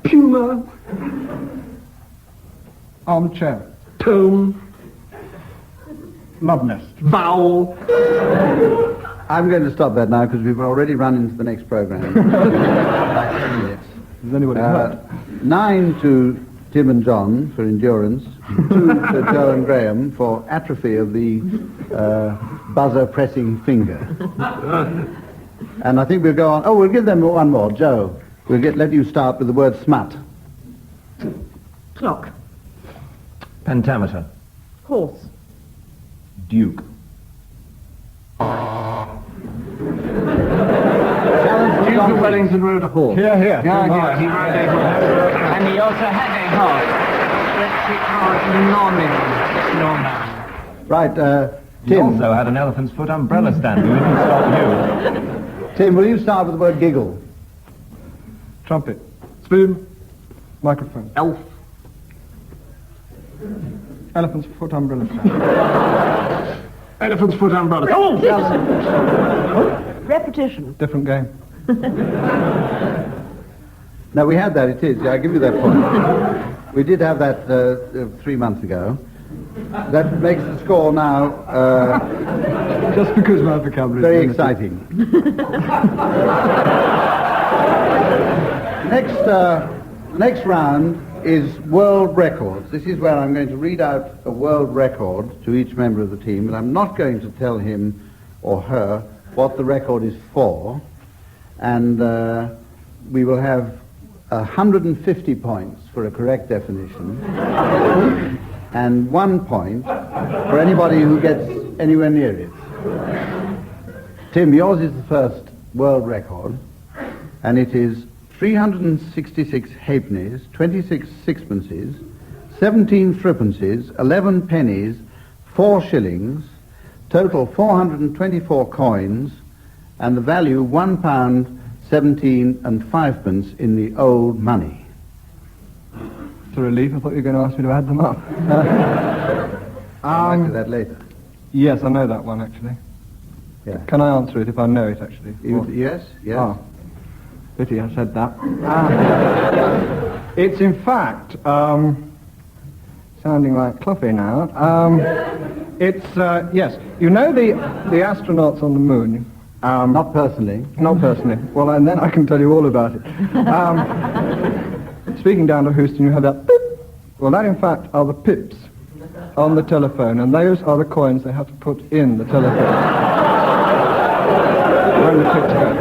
Puma. Armchair. Tome. Love nest. Vowel. I'm going to stop that now because we've already run into the next program. Is anybody hurt? 9 to Tim and John for endurance, 2 to Joe and Graham for atrophy of the buzzer-pressing finger. And I think we'll go on. Oh, we'll give them one more. Joe, let you start with the word smut. Clock. Pentameter. Horse. Duke. Duke of Wellington rode a horse. Here. He rode a horse. And he also had a horse. Right, He Tim. also had an elephant's foot umbrella stand. We didn't stop you. Tim, will you start with the word giggle? Trumpet. Spoon. Microphone. Elf. Elephant's foot umbrella stand. Elephant's foot umbrella. Repetition. Different game. No, we had that, it is. Yeah, I give you that point. We did have that 3 months ago. That makes the score now Just because my vocabulary very is limited. exciting. Next round is world records. This is where I'm going to read out a world record to each member of the team, and I'm not going to tell him or her what the record is for, and we will have 150 points for a correct definition and 1 point for anybody who gets anywhere near it. Tim, yours is the first world record, and it is 366 halfpennies, 26 sixpences, 17 threepences, 11 pennies, 4 shillings, total 424 coins, and the value £1, 17 and 5 in the old money. It's a relief. I thought you were going to ask me to add them up. I'll back to that later. Yes, I know that one, actually. Yeah. Can I answer it if I know it, actually? Yes. Ah, pity I said that. It's in fact, sounding like Cluffy now, it's, yes, you know the astronauts on the moon? Not personally. Not personally. Well, and then I can tell you all about it. Speaking down to Houston, you have that pip. Well, that in fact are the pips on the telephone, and those are the coins they have to put in the telephone. When the pips go.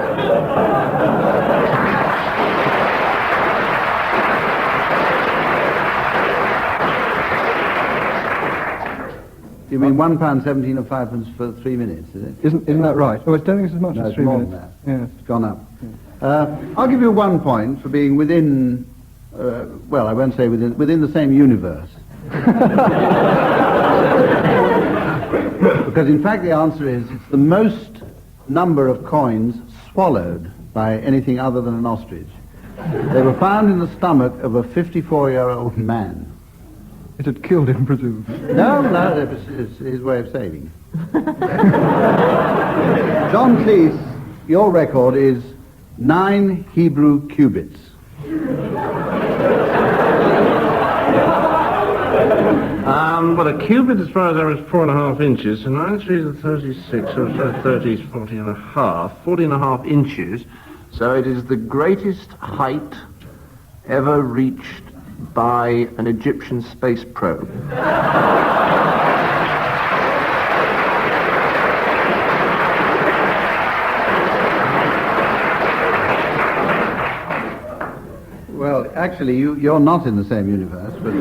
You mean £1, 17 and 5 for 3 minutes, is it? Isn't that right? Oh, I don't think it's as much No, as it's 3 more minutes. than that. Yes. It's gone up. I'll give you 1 point for being within, well, I won't say within the same universe. Because in fact the answer is it's the most number of coins swallowed by anything other than an ostrich. They were found in the stomach of a 54-year-old man. It had killed him, presumably. No, it was his way of saving. John Cleese, your record is 9 Hebrew cubits. Well, a cubit, as far as I was 4.5 inches, and 9 3 is 36, so 30 is 40 and a half, 40 and a half inches. So it is the greatest height ever reached by an Egyptian space probe. Well, actually, you're not in the same universe, but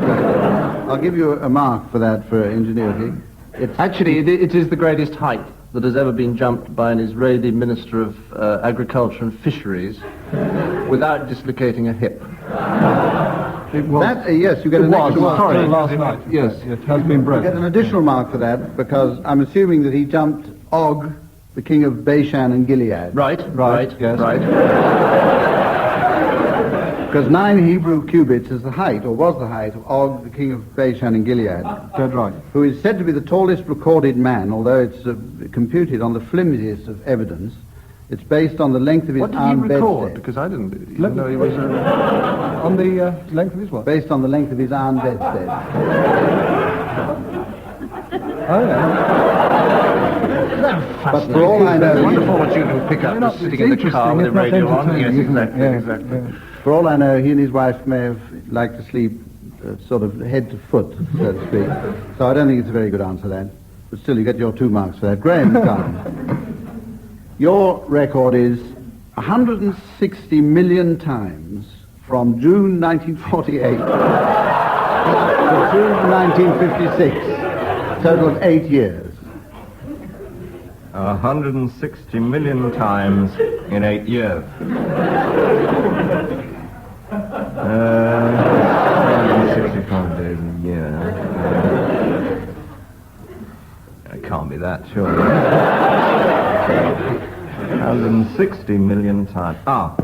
I'll give you a mark for that for ingenuity. It is the greatest height that has ever been jumped by an Israeli Minister of Agriculture and Fisheries without dislocating a hip. It was. Yes, you get an extra mark. Sorry, last night. Yes, it has been you broken. get an additional mark for that because I'm assuming that he jumped Og, the king of Bashan and Gilead. Right. Yes. Right. Because 9 Hebrew cubits is the height, or was the height, of Og, the king of Bashan and Gilead. Dead right. Who is said to be the tallest recorded man, although it's computed on the flimsiest of evidence. It's based on the length of his What did he arm record? bedstead. Because I didn't even know he was On the length of his what? Based on the length of his arm bedstead. Oh, yeah. But for all I know, wonderful what you can pick up just sitting in the car with the radio on. Yes, exactly. For all I know, he and his wife may have liked to sleep sort of head to foot, so to speak. So I don't think it's a very good answer, that. But still, you get your 2 marks for that. Graham, your record is 160 million times from June 1948 to June 1956. Total of 8 years. 160 million times in 8 years. 165 days a year. It can't be that, surely. 160 million times. Ah,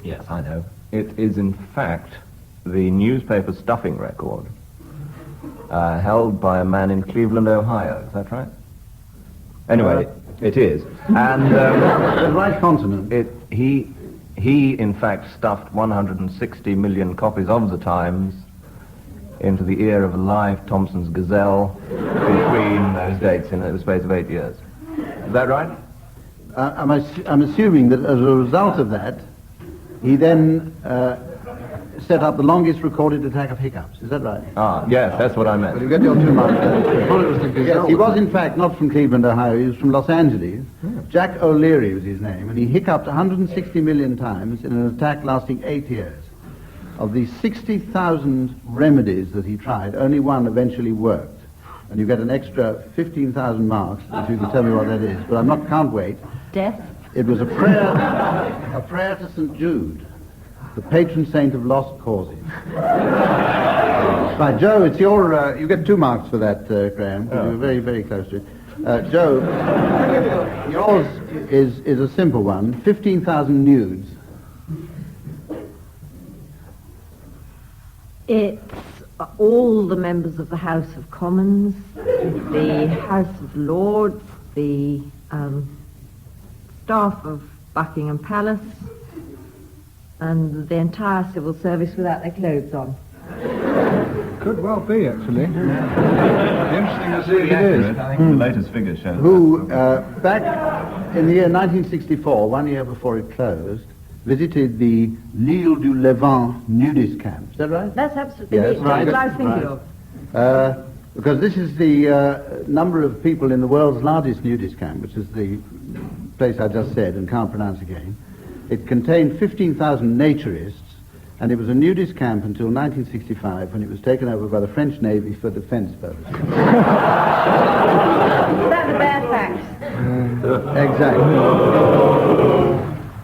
yes, I know. It is, in fact, the newspaper stuffing record held by a man in Cleveland, Ohio. Is that right? Anyway, it is. And the right consonant. He, in fact, stuffed 160 million copies of the Times into the ear of a live Thompson's Gazelle between those dates in the space of 8 years. Is that right? I'm assuming that as a result of that, he then set up the longest recorded attack of hiccups. Is that right? Ah, yes, that's what I meant. Well, you get your 2 marks. Yes, he was in fact not from Cleveland, Ohio. He was from Los Angeles. Yeah. Jack O'Leary was his name, and he hiccuped 160 million times in an attack lasting 8 years. Of the 60,000 remedies that he tried, only one eventually worked. And you get an extra 15,000 marks if you can tell me what that is. But can't wait. Death. It was a prayer to St. Jude, the patron saint of lost causes. Right, Joe, it's your, you get 2 marks for that, Graham, because you were very, very close to it. Joe, yours is a simple one, 15,000 nudes. It's all the members of the House of Commons, the House of Lords, the staff of Buckingham Palace, and the entire civil service without their clothes on. Could well be, actually. Interesting to see if it is. I think the latest figures show. Who, back in the year 1964, 1 year before it closed, visited the L'Île du Levant nudist camp. Is that right? That's absolutely yes, right. What I was thinking of. Because this is the number of people in the world's largest nudist camp, which is the place I just said and can't pronounce again. It contained 15,000 naturists, and it was a nudist camp until 1965, when it was taken over by the French Navy for defense purposes. Is that the bare facts? Exactly.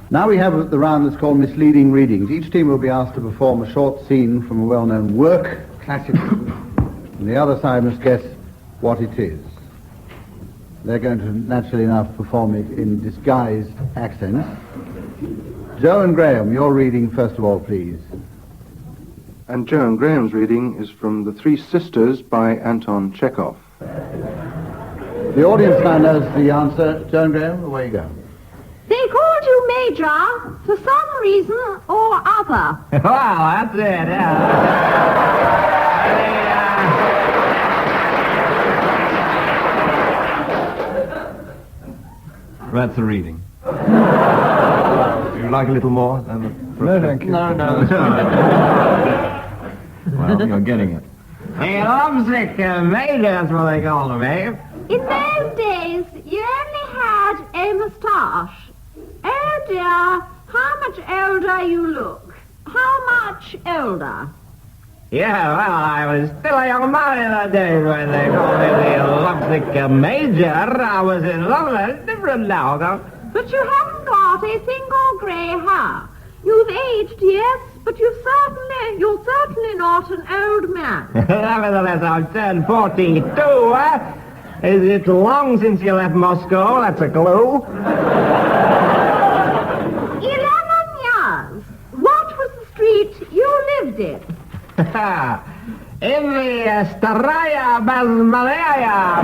Now we have the round that's called misleading readings. Each team will be asked to perform a short scene from a well-known work, classic, and the other side must guess what it is. They're going to, naturally enough, perform it in disguised accents. Joe and Graham, your reading first of all, please. And Joe and Graham's reading is from The Three Sisters by Anton Chekhov. The audience now knows the answer. Joe and Graham, away you go. They called you Major for some reason or other. Well, that's it, yeah. That's the reading. Would you like a little more? No, thank you. No. Well, you're getting it. The lovesick Major, that's what they call me. In those days, you only had a moustache. Oh dear, how much older you look. How much older? Yeah, well, I was still a young man in those days when they called me the lovesick Major. I was in love with it. It's different now, though. But you haven't got a single grey hair. You've aged, yes, but you're certainly not an old man. Nevertheless, I've turned 42, Is it long since you left Moscow? That's a clue. 11 years. What was the street you lived in? In the Staraya Basmalaya.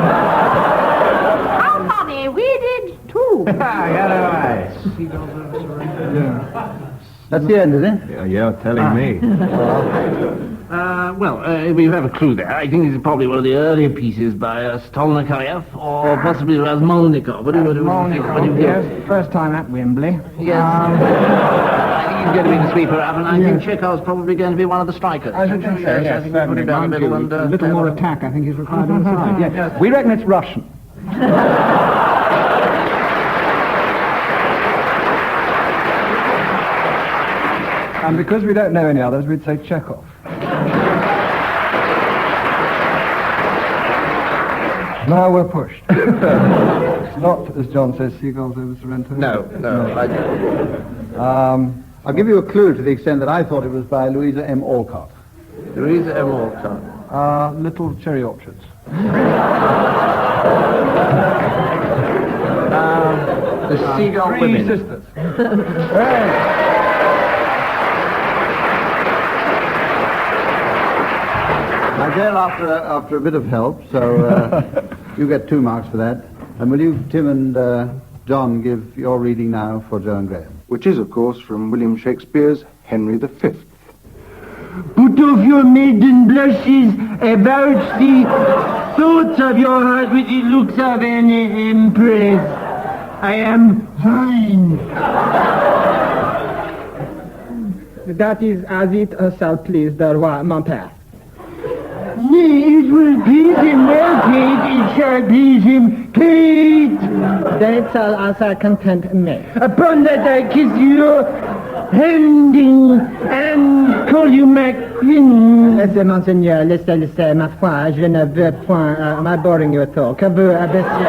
How funny, we did too. Get away. That's the end, is it? Yeah, you're telling me. We have a clue there. I think this is probably one of the earlier pieces by Stolnikoyev or possibly Razmolnikov. What do you Yes, first time at Wembley. Yes. he's going to be the sweeper up, and I think Chekhov's probably going to be one of the strikers. I should say, yes, I think we put him down the middle and... a little more attack, I think, is required on the side. Yes. We reckon it's Russian. And because we don't know any others, we'd say Chekhov. Now we're pushed. It's not, as John says, seagulls over Sorrento. No. I'll give you a clue to the extent that I thought it was by Louisa M. Alcott. Louisa M. Alcott. Little Cherry Orchards. The Seagull Three Women. Sisters. Now, Dale, after a bit of help, so you get 2 marks for that. And will you, Tim and John, give your reading now for Joe and Graham? Which is, of course, from William Shakespeare's Henry V. Put off your maiden blushes, about the thoughts of your heart with the looks of an empress. I am fine. That is as it shall please the roi, mon père. Nay, it will please him well, Kate. It shall please him, Kate. Then it shall also content me. Upon that I kiss your handing and call you my queen. Laissez, monseigneur, laissez, ma foi, je ne veux point m'aboring your talk. Que veut abaisser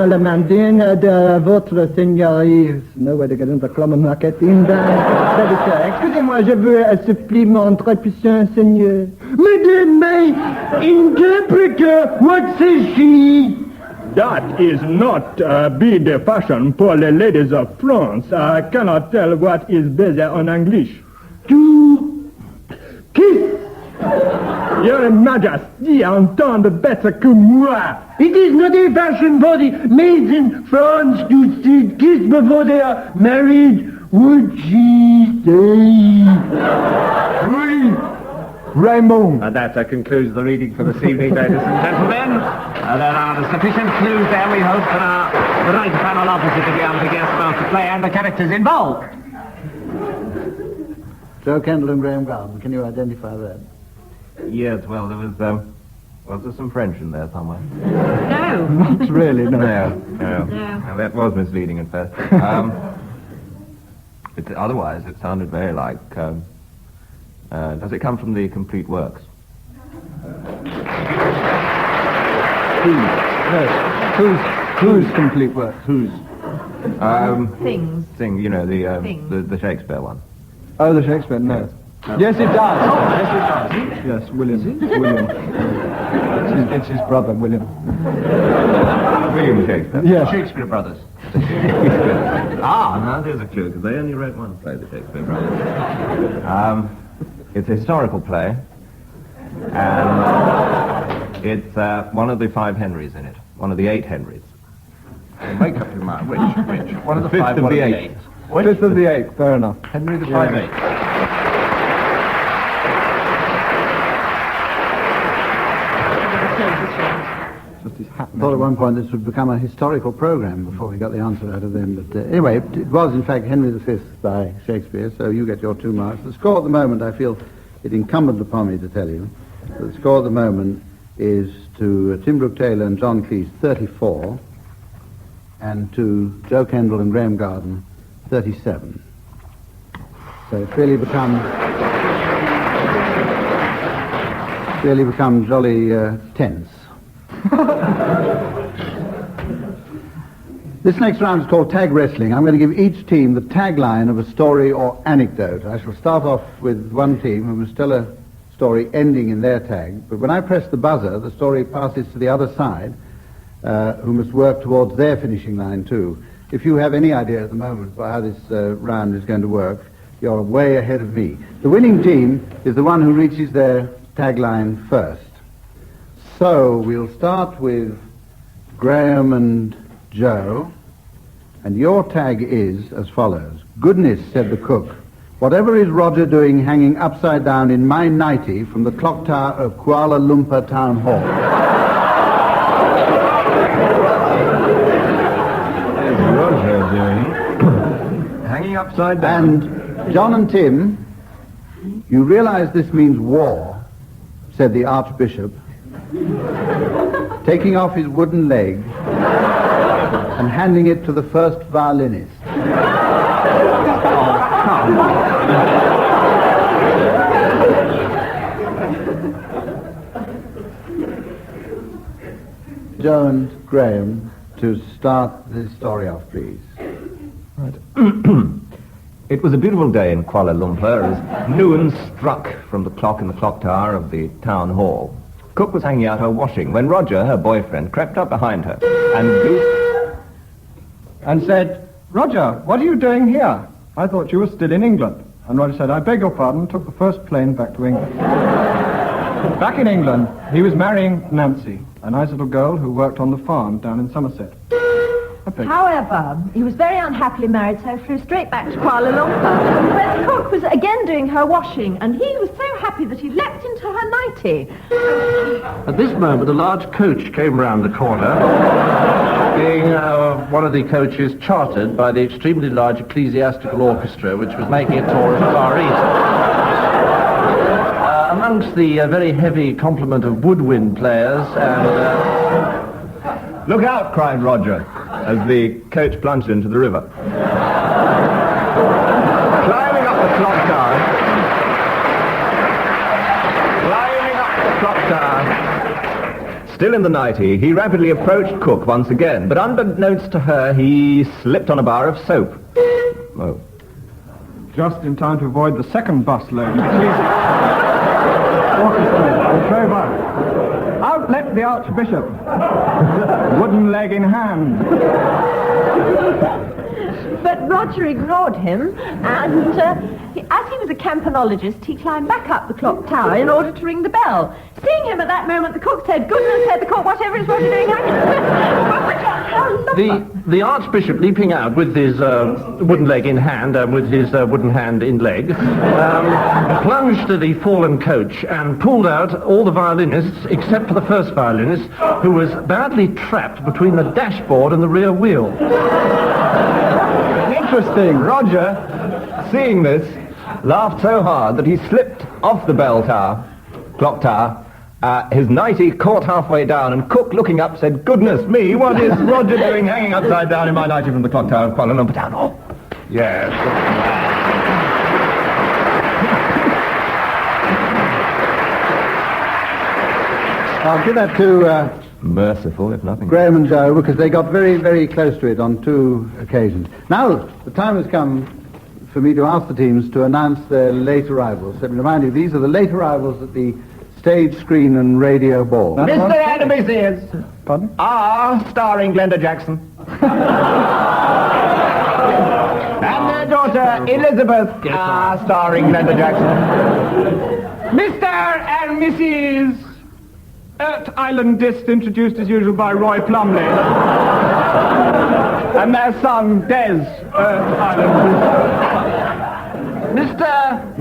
le mandine de votre seigneurie. No way to get into the club market in excusez-moi, je veux supplément très puissant, seigneur. Madame, my interpreter, what says she? That is not be the fashion for the ladies of France. I cannot tell what is better in English. To kiss. Your Majesty entend better que moi. It is not a fashion for the maids in France to kiss before they are married. Would she say? Raymond. And that concludes the reading for this evening, ladies and gentlemen. There are sufficient clues there, we hope, for our right panel opposite to be able to guess about the play and the characters involved. Joe Kendall and Graham Garden, can you identify that? Yes, well, there was there some French in there somewhere? No. Not really, no. No. Now, that was misleading at first. Otherwise, it sounded very like... does it come from the complete works? Whose complete works? Whose? Things. You know, the Shakespeare one. Oh, the Shakespeare, no. Yes, it does. Yes, it does. Yes, William. William. It's his brother, William. William Shakespeare? Yes. Shakespeare Brothers. Now there's a clue, because they only wrote one play, the Shakespeare Brothers. It's a historical play, and it's one of the 5 Henrys in it. One of the 8 Henrys. Make up your mind. Which? One of the 5, one of the 8. 8. Fifth of the 8th, fair enough. Henry the 5/8. I thought at one point this would become a historical program before we got the answer out of them. But anyway, it was in fact Henry V by Shakespeare, so you get your 2 marks. The score at the moment, I feel it incumbent upon me to tell you, that the score at the moment is to Tim Brooke Taylor and John Cleese, 34, and to Joe Kendall and Graham Garden, 37. So it's really become jolly tense. This next round is called tag wrestling. I'm going to give each team the tagline of a story or anecdote. I shall start off with one team who must tell a story ending in their tag, but when I press the buzzer, the story passes to the other side, who must work towards their finishing line too. If you have any idea at the moment about how this round is going to work, you're way ahead of me. The winning team is the one who reaches their tagline first. So we'll start with Graham and Joe, and your tag is as follows. Goodness, said the cook, whatever is Roger doing hanging upside down in my nightie from the clock tower of Kuala Lumpur Town Hall? Hanging upside down. And John and Tim, you realize this means war, said the Archbishop, taking off his wooden leg and handing it to the first violinist. Joe and Graham, to start this story off, please. Right. It was a beautiful day in Kuala Lumpur as noon struck from the clock in the clock tower of the town hall. Cook was hanging out her washing when Roger, her boyfriend, crept up behind her and said, "Roger, what are you doing here? I thought you were still in England." And Roger said, "I beg your pardon," took the first plane back to England. Back in England, he was marrying Nancy, a nice little girl who worked on the farm down in Somerset. However, he was very unhappily married, so flew straight back to Kuala Lumpur, where the cook was again doing her washing, and he was so happy that he leapt into her nightie. At this moment, a large coach came round the corner, being one of the coaches chartered by the extremely large ecclesiastical orchestra, which was making a tour of the Far East. Amongst the very heavy complement of woodwind players and... Look out, cried Roger, as the coach plunged into the river. Climbing up the clock tower, still in the nightie, he rapidly approached Cook once again, but unbeknownst to her, he slipped on a bar of soap. Oh. Just in time to avoid the second bus load. Out leapt the Archbishop, wooden leg in hand. But Roger ignored him, and as he was a campanologist, he climbed back up the clock tower in order to ring the bell. Seeing him at that moment, the cook said, "Goodness," said the cook, "whatever is Roger doing?" The Archbishop, leaping out with his wooden leg in hand and with his wooden hand in leg, plunged to the fallen coach and pulled out all the violinists except for the first violinist, who was badly trapped between the dashboard and the rear wheel. Interesting. Roger, seeing this, laughed so hard that he slipped off the clock tower. His nightie caught halfway down, and Cook, looking up, said, "Goodness me, what is Roger doing hanging upside down in my nightie from the clock tower of Kuala Lumpur Town Hall?" Yes. I'll give that to merciful, if nothing. Graham and Joe, because they got very, very close to it on two occasions. Now, the time has come for me to ask the teams to announce their late arrivals. Let me remind you, these are the late arrivals at the Stage, Screen and Radio Ball. Mr. and Mrs. Pardon? Starring Glenda Jackson. And their daughter, Elizabeth, starring Glenda Jackson. Mr. and Mrs. Earth Island Disc, introduced as usual by Roy Plumley. And their son, Des, Earth Island Disc. Mr.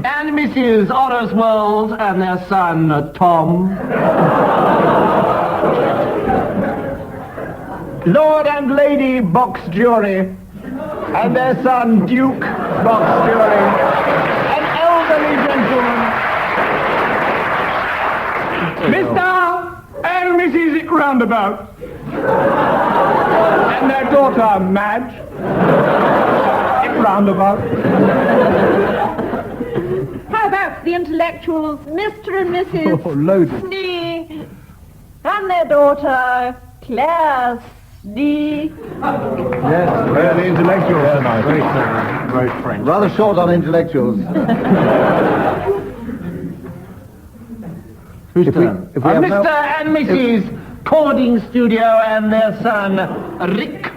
and Mrs. Otterswold and their son, Tom. Lord and Lady Box Jury, and their son, Duke Box Jury, an elderly gentleman. Mr. and Mrs. Roundabout. And their daughter, Madge. Roundabout. How about the intellectuals, Mr. and Mrs. Snee, and their daughter, Claire Snee. Yes, the intellectuals tonight. Very French. Rather short on intellectuals. Who's turn? Mr. and Mrs. Recording Studio and their son, Rick.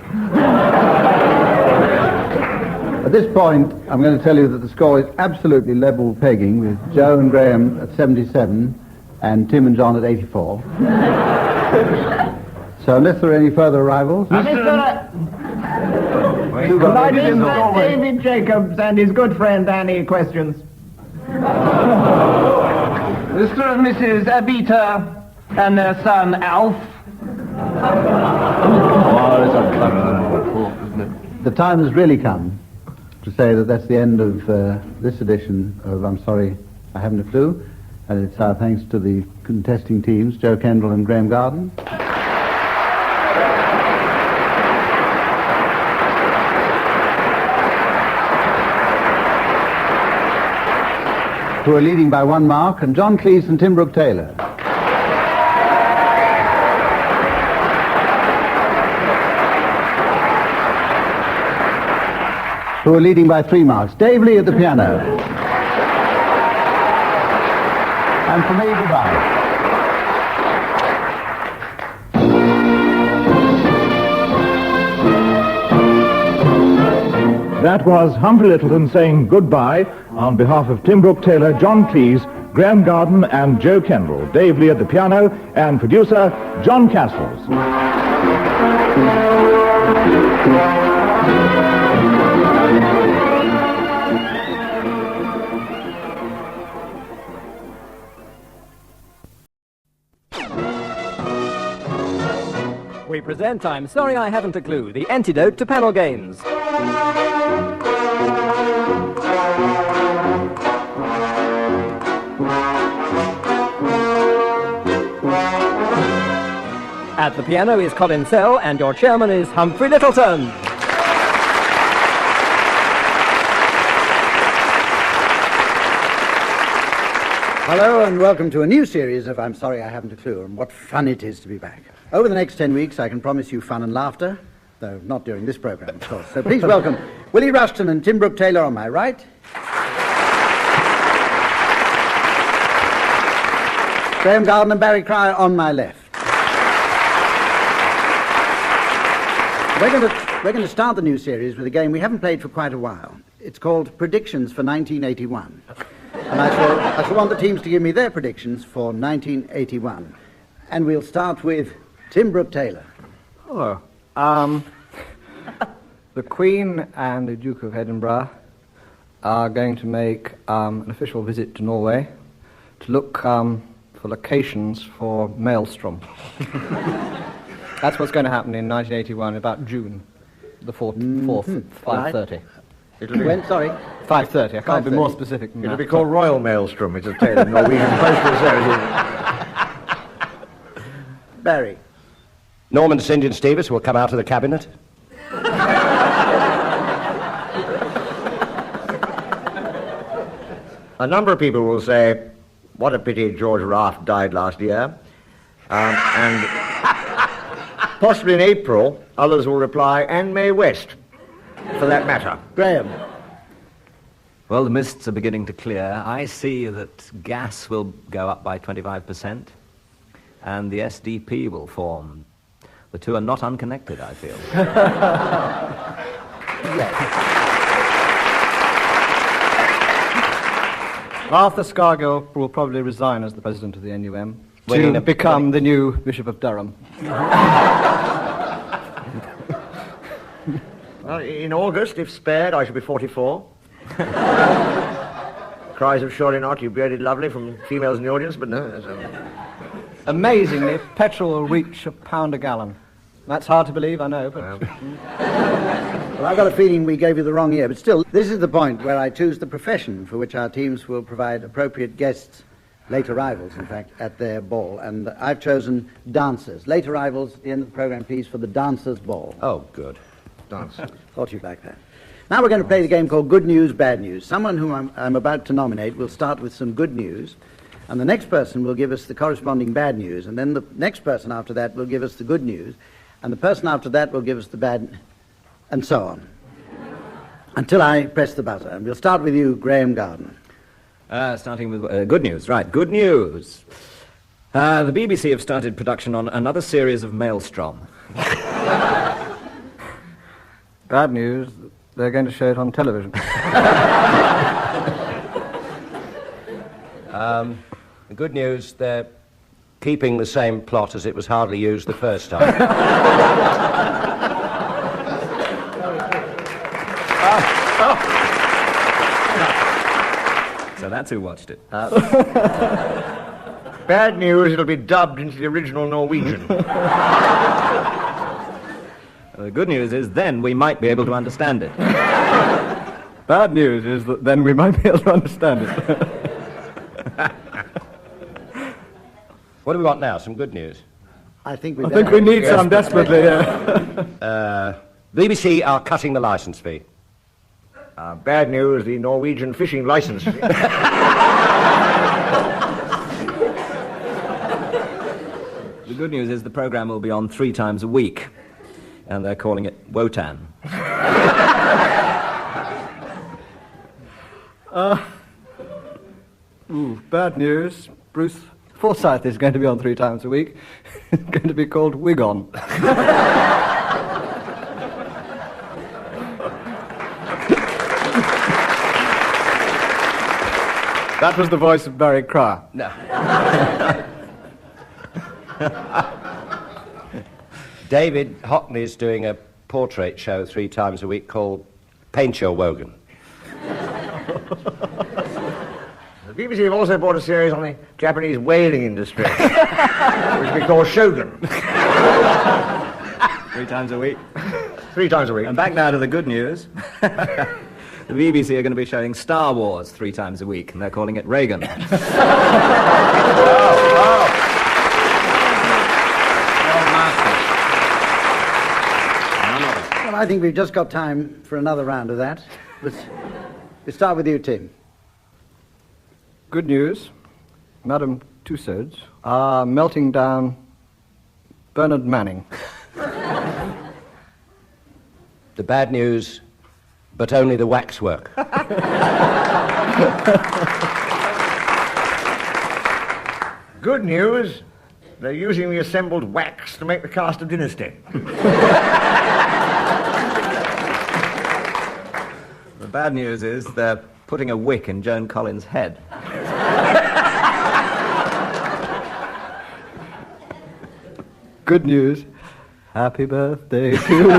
At this point, I'm going to tell you that the score is absolutely level pegging, with Joe and Graham at 77 and Tim and John at 84. So unless there are any further arrivals... Mr. David Jacobs and his good friend Annie, questions. Mr. and Mrs. Abita and their son, Alf. The time has really come to say that that's the end of this edition of I'm Sorry, I Haven't a Clue. And it's our thanks to the contesting teams, Joe Kendall and Graham Garden. Who are leading by 1 mark, and John Cleese and Tim Brooke Taylor. Who are leading by 3 marks, Dave Lee at the piano. And for me, goodbye. That was Humphrey Littleton saying goodbye on behalf of Tim Brooke Taylor, John Cleese, Graham Garden and Joe Kendall, Dave Lee at the piano, and producer John Castles. We present I'm Sorry I Haven't a Clue, the antidote to panel games. At the piano is Colin Sell, and your chairman is Humphrey Littleton. Hello and welcome to a new series of I'm Sorry I Haven't a Clue, and what fun it is to be back. Over the next 10 weeks I can promise you fun and laughter, though not during this programme, of course. So please welcome Willie Rushton and Tim Brooke Taylor on my right. Graham Garden and Barry Cryer on my left. We're going to start the new series with a game we haven't played for quite a while. It's called Predictions for 1981. And I shall want the teams to give me their predictions for 1981. And we'll start with Tim Brooke Taylor. Hello. The Queen and the Duke of Edinburgh are going to make an official visit to Norway to look for locations for Maelstrom. That's what's going to happen in 1981, about June the 4th, 5:30. It'll be when? Sorry? 5:30. I can't be more specific than that. It'll be called Royal Maelstrom, which is Taylor Norwegian Postal Service. Barry. Norman St. John Stevens will come out of the cabinet. A number of people will say, what a pity George Raft died last year. And possibly in April, others will reply, and Mae West, for that matter. Graham. Well, the mists are beginning to clear. I see that gas will go up by 25%, and the SDP will form. The two are not unconnected, I feel. Arthur Scargill will probably resign as the president of the NUM to become the new Bishop of Durham. Well, in August, if spared, I shall be 44. Cries of surely not, you bearded lovely from females in the audience, but no. Amazingly, petrol will reach £1 a gallon. That's hard to believe, I know, but... Well, I've got a feeling we gave you the wrong year, but still, this is the point where I choose the profession for which our teams will provide appropriate guests, late arrivals, in fact, at their ball. And I've chosen dancers. Late arrivals, at the end of the programme, please, for the dancers' ball. Oh, good. Dancers. Thought you'd like that. Now we're going to play the game called Good News, Bad News. Someone whom I'm about to nominate will start with some good news, and the next person will give us the corresponding bad news, and then the next person after that will give us the good news, and the person after that will give us the bad, and so on, until I press the buzzer. And we'll start with you, Graham Garden. Starting with good news. Right, good news. The BBC have started production on another series of Maelstrom. Bad news, they're going to show it on television. The good news, they're keeping the same plot as it was hardly used the first time. So that's who watched it. Bad news, it'll be dubbed into the original Norwegian. The good news is then we might be able to understand it. Bad news is that then we might be able to understand it. What do we want now? Some good news? I think I think we need some desperately, yeah. BBC are cutting the licence fee. Bad news, the Norwegian fishing licence. The good news is the programme will be on 3 times a week, and they're calling it Wotan. Bad news. Bruce Forsyth is going to be on 3 times a week. It's going to be called Wig On. That was the voice of Barry Cryer. No. David Hockney's doing a portrait show 3 times a week called Paint Your Wogan. The BBC have also bought a series on the Japanese whaling industry, which we call Shogun. 3 times a week. 3 times a week. And back now to the good news. The BBC are going to be showing Star Wars 3 times a week, and they're calling it Reagan. Well, I think we've just got time for another round of that. Let's start with you, Tim. Good news. Madame Tussauds are melting down Bernard Manning. The bad news, but only the waxwork. Good news, they're using the assembled wax to make the cast of Dynasty. The bad news is they're putting a wick in Joan Collins' head. Good news. Happy birthday to you.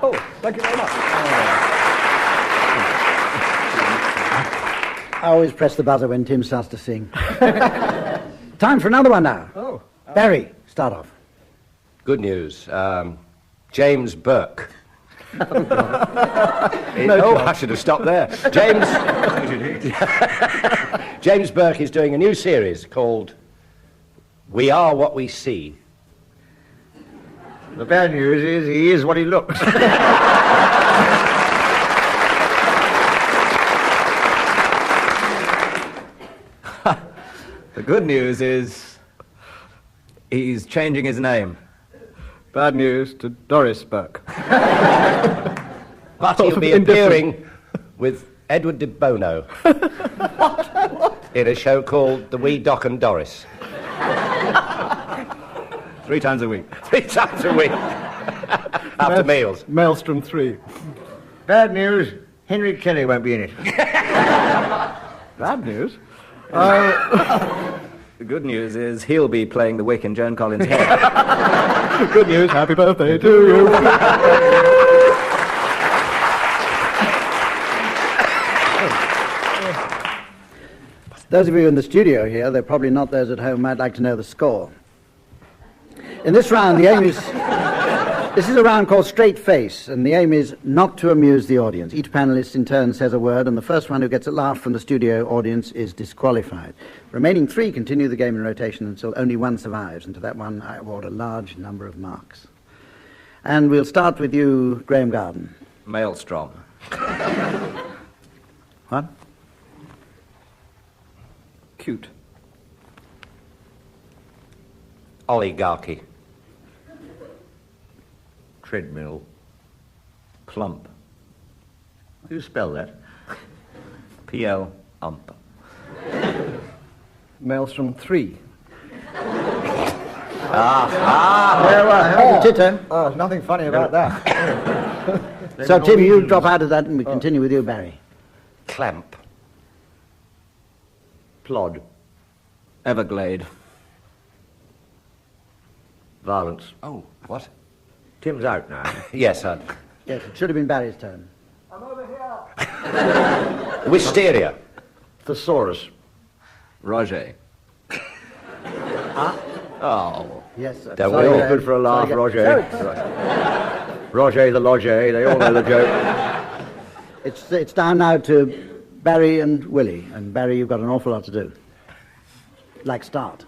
Oh, thank you very much. I always press the buzzer when Tim starts to sing. Time for another one now. Oh. Barry, start off. Good news. James Burke. I should have stopped there. James Burke is doing a new series called We Are What We See. The bad news is he is what he looks. The good news is he's changing his name. Bad news to Doris Burke. But he'll be appearing with Edward de Bono in a show called The Wee Doc and Doris. 3 times a week. 3 times a week. After meals. Maelstrom 3. Bad news, Henry Kelly won't be in it. Bad news? The good news is he'll be playing the wick in Joan Collins' head. Good news, happy birthday to you. Those of you in the studio here, they're probably not those at home, might like to know the score. In this round, the aim is... This is a round called Straight Face, and the aim is not to amuse the audience. Each panelist in turn says a word, and the first one who gets a laugh from the studio audience is disqualified. Remaining 3 continue the game in rotation until only one survives, and to that one I award a large number of marks. And we'll start with you, Graham Garden. Maelstrom. What? Cute. Oligarchy. Treadmill. Plump. How do you spell that? PL ump. Maelstrom 3. Nothing funny about that. So, Tim, you drop out of that and we continue with you, Barry. Clamp. Plod. Everglade. Violence. Oh, what? Tim's out now. Yes, son. Yes, it should have been Barry's turn. I'm over here. Wisteria. Thesaurus. Roger. Oh. Yes, sir. Don't we all good for a laugh, Roger? Roger the Lodger, they all know the joke. It's down now to Barry and Willie. And Barry, you've got an awful lot to do. Like start.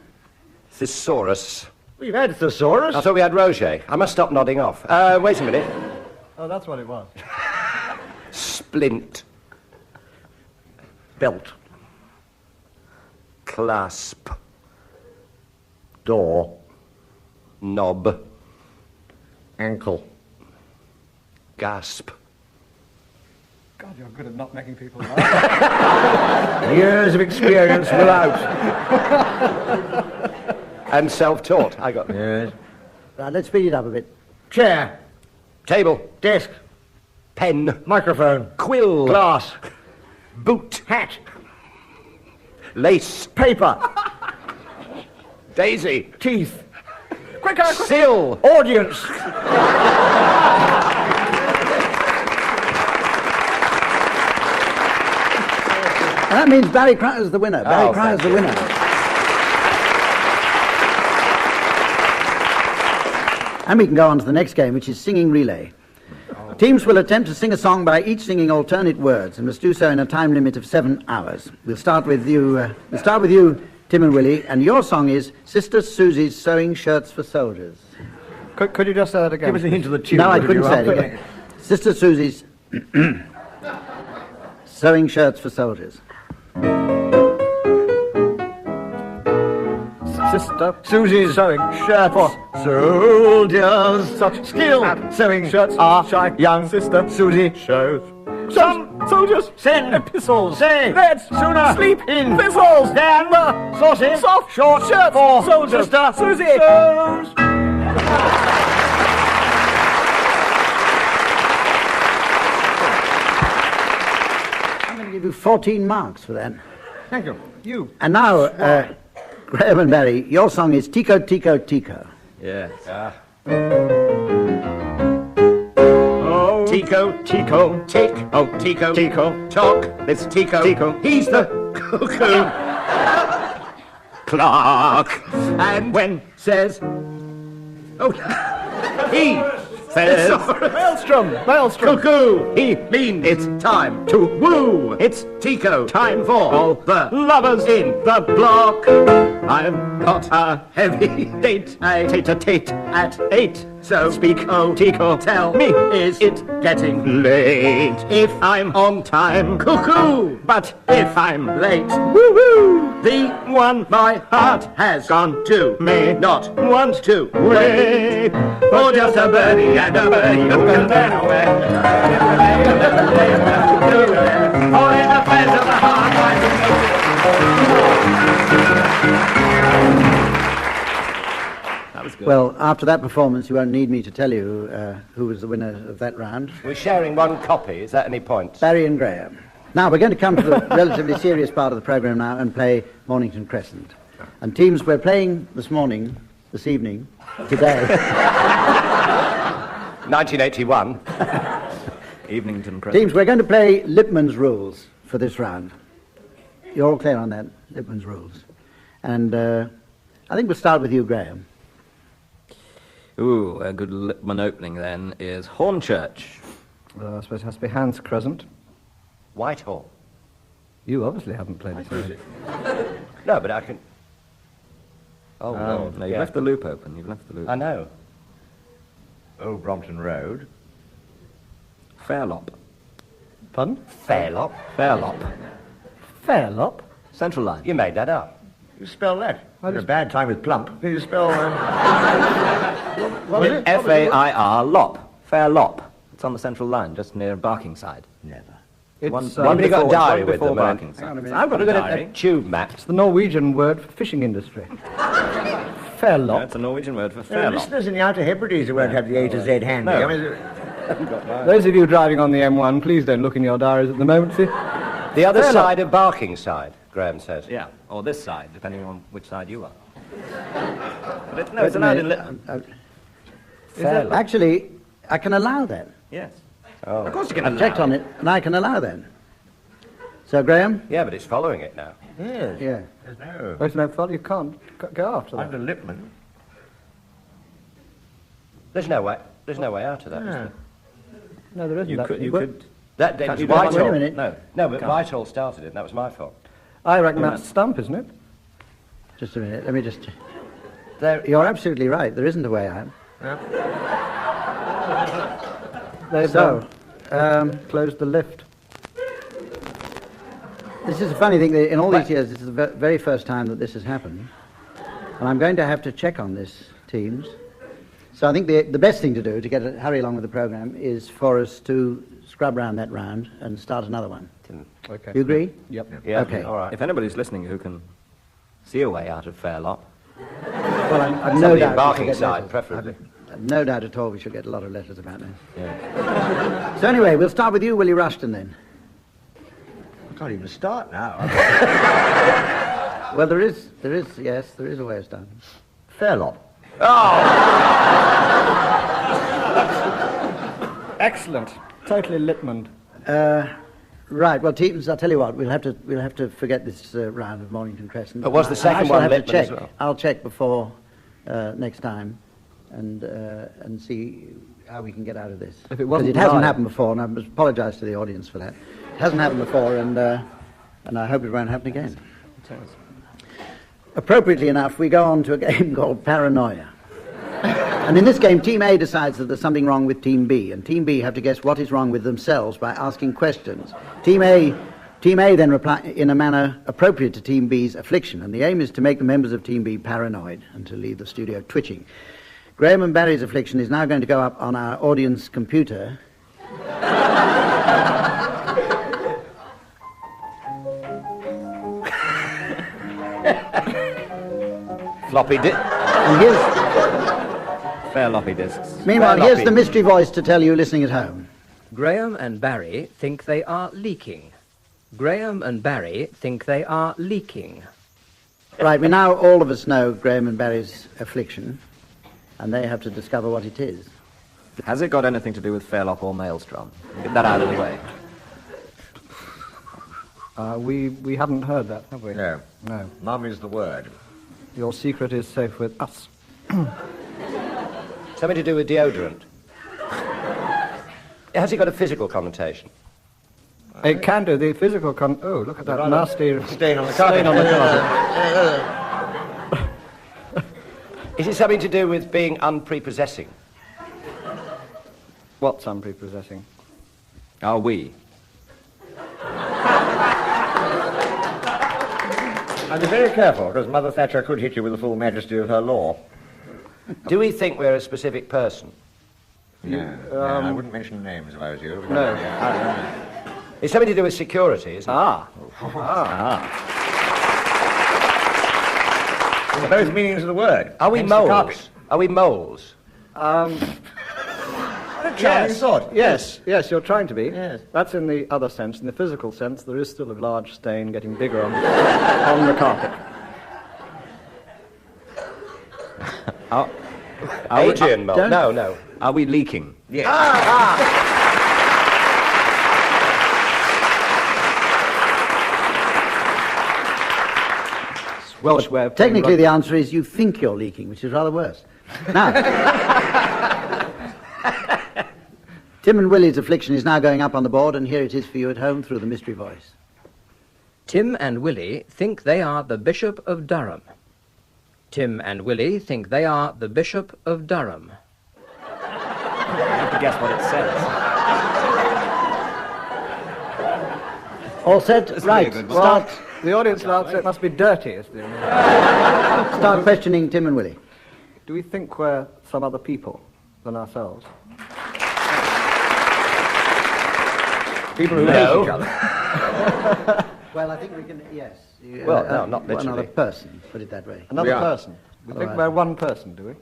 Thesaurus. We've had thesaurus. I thought we had Roger. I must stop nodding off. Wait a minute. Oh, that's what it was. Splint. Belt. Clasp. Door. Knob. Ankle. Gasp. God, you're good at not making people laugh. Years of experience without. And self-taught. I got Yes. Right, let's speed it up a bit. Chair. Table. Desk. Pen. Microphone. Quill. Glass. Boot. Hat. Lace. Paper. Daisy. Teeth. Quicker! Sill. Audience. And that means Barry Cryer's the winner. Barry Cryer's the winner. And we can go on to the next game, which is singing relay. Teams will attempt to sing a song by each singing alternate words and must do so in a time limit of 7 hours. We'll start with you, Tim and Willie, and your song is Sister Susie's Sewing Shirts for Soldiers. Could you just say that again? Give us a hint of the tune. No, I couldn't say it again. Sister Susie's Sewing Shirts for Soldiers. Sister Susie's sewing shirts for soldiers. Such skill at sewing shirts are shy young Sister Susie shows. Some soldiers send epistles. Say, let's sooner sleep in thistles than the saucy, soft, short shirt for soldiers. Sister Susie shows. I'm going to give you 14 marks for that. Thank you. You. And now, Graham and Barry, your song is Tico, Tico, Tico. Yes. Oh, Tico. Tico. Tick. Oh, Tico. Tico. Talk. It's Tico. Tico. He's the cuckoo. Clark. And when says... Oh, he Says Maelstrom. Maelstrom. Cuckoo. He means it's time to woo. It's Tico. Time for all the lovers in the block. I've Got a heavy date. A tete-a-tete at 8. So Speak, oh Tico. tell Me. Is it getting Late. if I'm on time? Cuckoo. But if I'm Late. woo-woo, The one my heart has gone to may not want to wait. or just a birdie and a birdie who can run away. Or in the fence of the heart. Well, after that performance, you won't need me to tell you who was the winner of that round. We're sharing one copy. Is that any point? Barry and Graham. Now, we're going to come to the relatively serious part of the programme now and play Mornington Crescent. And teams, we're playing this evening, today. 1981. Evenington Crescent. Teams, we're going to play Lipman's rules for this round. You're all clear on that, Lipman's rules. And I think we'll start with you, Graham. Ooh, a good Lipman opening then is Hornchurch. I suppose it has to be Hans Crescent. Whitehall. You obviously haven't played it. No, but I can... Oh, no. No, you've left the loop open. You've left the loop. I know. Old Brompton Road. Fairlop. Pardon? Fairlop. Fairlop. Fairlop? Central line. You made that up. You spell that. I had a bad time with plump. Can you spell... What was it? F-A-I-R, Lop. Fairlop. It's on the Central line, just near Barkingside. Never. It's, Somebody got a diary with them. Barkingside. I've got a tube map. It's the Norwegian word for fishing industry. Fairlop. That's a Norwegian word for There are Fairlop. listeners in the Outer Hebrides who won't have the A to Z handy. No. I mean, Those of you driving on the M1, please don't look in your diaries at the moment. See? The other Fairlop. side of Barkingside, Graham says. Yeah, or this side, depending on which side you are. But it's allowed in Lipman. Actually, I can allow that. Yes. Oh. Of course you can I've allow checked on it, and I can allow that. So, Graham? Yeah, but it's following it now. yes. Yeah. There's no... There's no fault, you can't go after that. Under Lipman. There's no way out of that, is there? No, there isn't. You that. could, you But could That Can't was you do that? Whitehall. Wait a minute. No, but Can't. Whitehall started it, and that was my fault. I reckon that's Stump, isn't it? Just a minute. Let me just... You're absolutely right. There isn't a way out. They've closed the lift. This is a funny thing. In all these years, this is the very first time that this has happened. And I'm going to have to check on this, teams. So I think the best thing to do to hurry along with the program is for us to scrub round that round and start another one. Okay. You agree? Yep. Yeah. Okay. All right. If anybody's listening who can see a way out of Fairlop, Well, I've no Somebody doubt embarking we shall get side, letters. preferably. I've no doubt at all we shall get a lot of letters about this. Yeah. So anyway, we'll start with you, Willie Rushton, then. I can't even start now. Well, there is a way of starting. Fairlop. Excellent. Totally Lippmann. Right. Well, Teetons, I'll tell you what. We'll have to forget this round of Mornington Crescent. But was the second I shall one have to Lippmann check. as well? I'll check before next time, and see how we can get out of this. If it wasn't Because it hasn't live. happened before, and I must apologise to the audience for that. It hasn't happened before, and I hope it won't happen again. Appropriately enough, we go on to a game called Paranoia. And in this game, Team A decides that there's something wrong with Team B, and Team B have to guess what is wrong with themselves by asking questions. Team A then reply in a manner appropriate to Team B's affliction, and the aim is to make the members of Team B paranoid and to leave the studio twitching. Graham and Barry's affliction is now going to go up on our audience computer. Floppy disk. And here's... Fairloppy discs. Meanwhile, here's the mystery voice to tell you listening at home. Graham and Barry think they are leaking. Graham and Barry think they are leaking. Right, we now all of us know Graham and Barry's affliction, and they have to discover what it is. Has it got anything to do with Fairlop or Maelstrom? Get that out of the way. We haven't heard that, have we? No. No. Mum is the word. Your secret is safe with us. Something to do with deodorant. Has it got a physical connotation? It can do. The physical Oh, look at that Rather nasty stain on the carpet. stain on the carpet. Is it something to do with being unprepossessing? What's unprepossessing? Are we? And be very careful, because Mother Thatcher could hit you with the full majesty of her law. Do we think we're a specific person? No, I wouldn't mention names if I was you. No. It's something to do with security, isn't it? Both meanings of the word. Are we Hence the carpet. moles? Are we moles? Charming thought. Yes, you're trying to be. Yes. That's in the other sense. In the physical sense, there is still a large stain getting bigger on the carpet. Adrian mole. No. Are we leaking? Yes. Welsh way of Technically, the answer is you think you're leaking, which is rather worse. Now, Tim and Willie's affliction is now going up on the board, and here it is for you at home through the mystery voice. Tim and Willie think they are the Bishop of Durham. Tim and Willie think they are the Bishop of Durham. You have to guess what it says. All set? Right. Start. The audience laughs, so it must be dirty. Is the Start questioning Tim and Willie. Do we think we're some other people than ourselves? People who hate each other. Well, I think we can, yes. Well, no, not One literally. other person, put it that way. Another We are. person. We think we're one person, do we?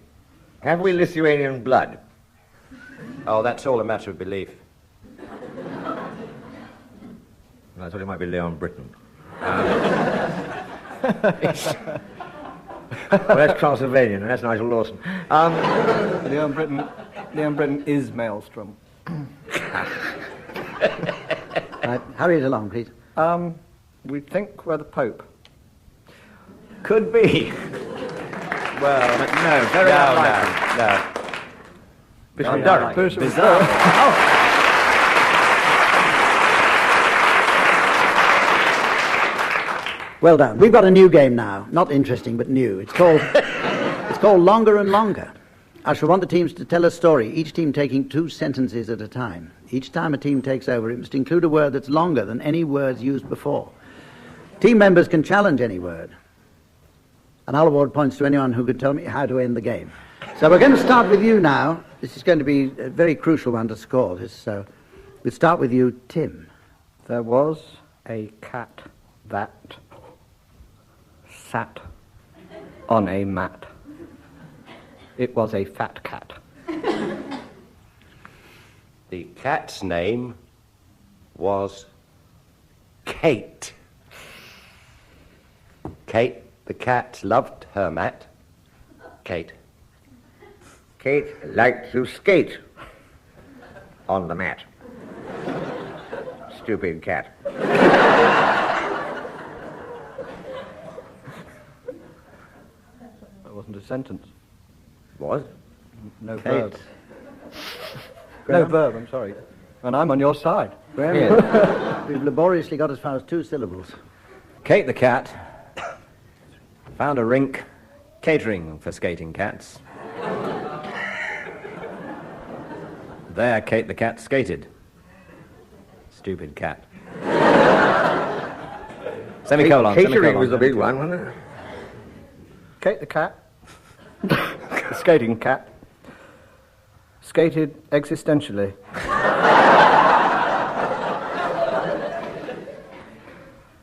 Have we Lithuanian blood? Oh, that's all a matter of belief. I thought it might be Leon Britton. Well, that's Transylvanian, and that's Nigel Lawson. Leon Britton is Maelstrom. Right, hurry it along, please. We think we're the Pope. Could be. Well, But no, very unlikely. no. Bishop of Durham. Bishop of Bizarre. Durham. Well done. We've got a new game now. Not interesting, but new. It's called Longer and Longer. I shall want the teams to tell a story, each team taking 2 sentences at a time. Each time a team takes over, it must include a word that's longer than any words used before. Team members can challenge any word. And I'll award points to anyone who can tell me how to end the game. So we're going to start with you now. This is going to be a very crucial one to score. So we'll start with you, Tim. There was a cat that sat on a mat. It was a fat cat. The cat's name was Kate. Kate, the cat, loved her mat. Kate. Kate liked to skate on the mat. Stupid cat. That wasn't a sentence. Was? No Kate. verb. No verb, I'm sorry. And I'm on your side. Well, we've laboriously got as far as 2 syllables. Kate the cat found a rink catering for skating cats. There Kate the cat skated. Stupid cat. Semicolon. Catering was the big one, wasn't it? Kate the cat, the skating cat, skated existentially.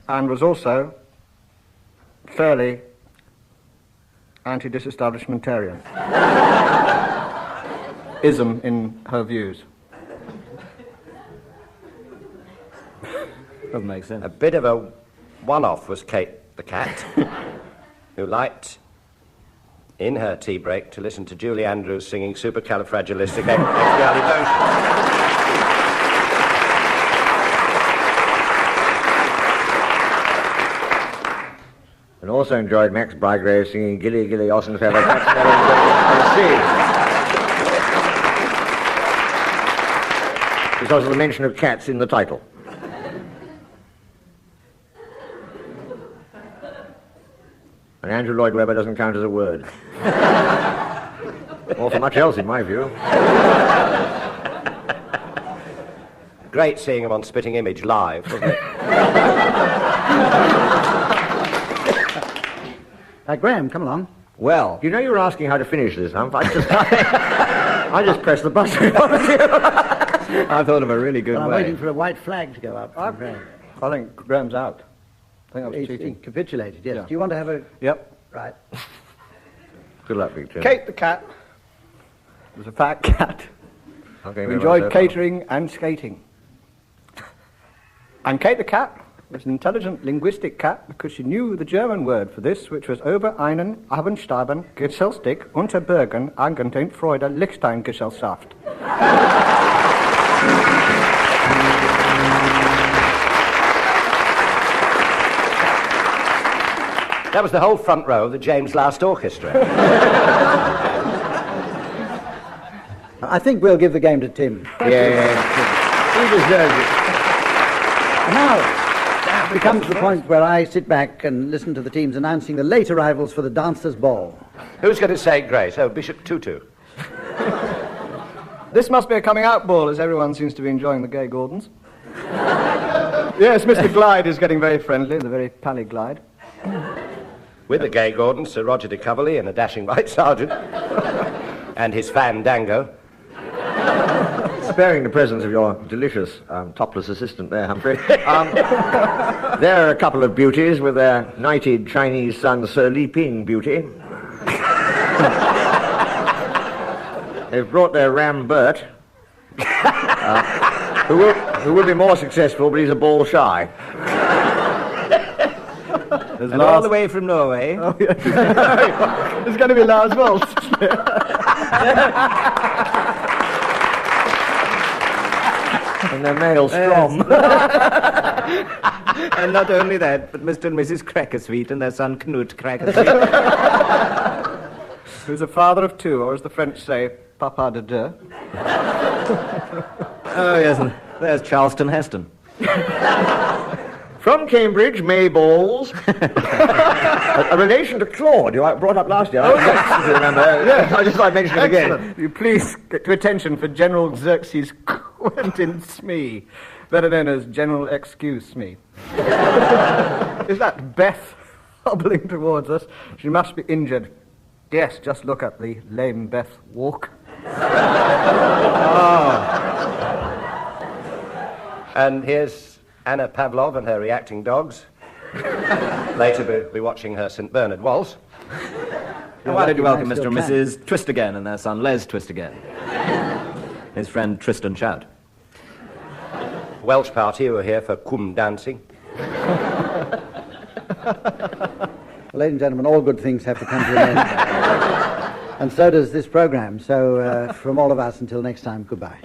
And was also fairly anti-disestablishmentarian. Ism in her views. Doesn't make sense. A bit of a one-off was Kate the cat, who liked, in her tea break, to listen to Julie Andrews singing Supercalifragilisticexpialidocious. And also enjoyed Max Bygrave singing Gilly Gilly Ossenfeller because of the mention of cats in the title. And Andrew Lloyd Webber doesn't count as a word. Or for much else, in my view. Great seeing him on Spitting Image live, wasn't it? Graham, come along. Well, you know you were asking how to finish this, Humph. I just pressed the button. I thought of a really good Well, I'm way. waiting for a white flag to go up. I think Graham's out. I think I was He's cheating. capitulated, yes. Yeah. Do you want to have a... Yep. Right. Good luck, Victor. Kate the cat was a fat cat Okay, who enjoyed catering and skating. And Kate the cat was an intelligent linguistic cat because she knew the German word for this, which was über einen Abendstaben Gesellstig unter Bürgern angehend Freude Lichtengesellschaft. That was the whole front row of the James Last Orchestra. I think we'll give the game to Tim. Yeah. He deserves it. And now, we come to the point where I sit back and listen to the teams announcing the late arrivals for the Dancers' Ball. Who's going to say grace? Oh, Bishop Tutu. This must be a coming out ball, as everyone seems to be enjoying the gay Gordons. Yes, Mr. Glyde is getting very friendly, the very pally Glyde. With the gay Gordon, Sir Roger de Coverley and a dashing white sergeant. And his fandango. Sparing the presence of your delicious topless assistant there, Humphrey. There are a couple of beauties with their knighted Chinese son, Sir Li Ping beauty. They've brought their ram Bert, who will be more successful, but he's a ball shy. And all the way from Norway. Oh, yeah. It's going to be Lars Waltz. And their male Strom. And not only that, but Mr. and Mrs. Crackersweet and their son Knut Crackersweet. Who's a father of 2, or as the French say, papa de deux. Oh, yes, and there's Charleston Heston. From Cambridge, May Balls. A relation to Claude, who I brought up last year. Oh, yes, you remember. Yes, I just thought I'd mention it again. Excellent. You please get to attention for General Xerxes Quentin Smee, better known as General Excuse Smee. Is that Beth hobbling towards us? She must be injured. Yes, just look at the lame Beth walk. And here's Anna Pavlov and her reacting dogs. Later we'll be watching her St. Bernard waltz. I'd like to welcome Mr. and Mrs. Twist Again and their son Les Twist Again. His friend Tristan Shout. Welsh party who are here for cum dancing. Ladies and gentlemen, all good things have to come to an end. And so does this program. So from all of us, until next time, goodbye.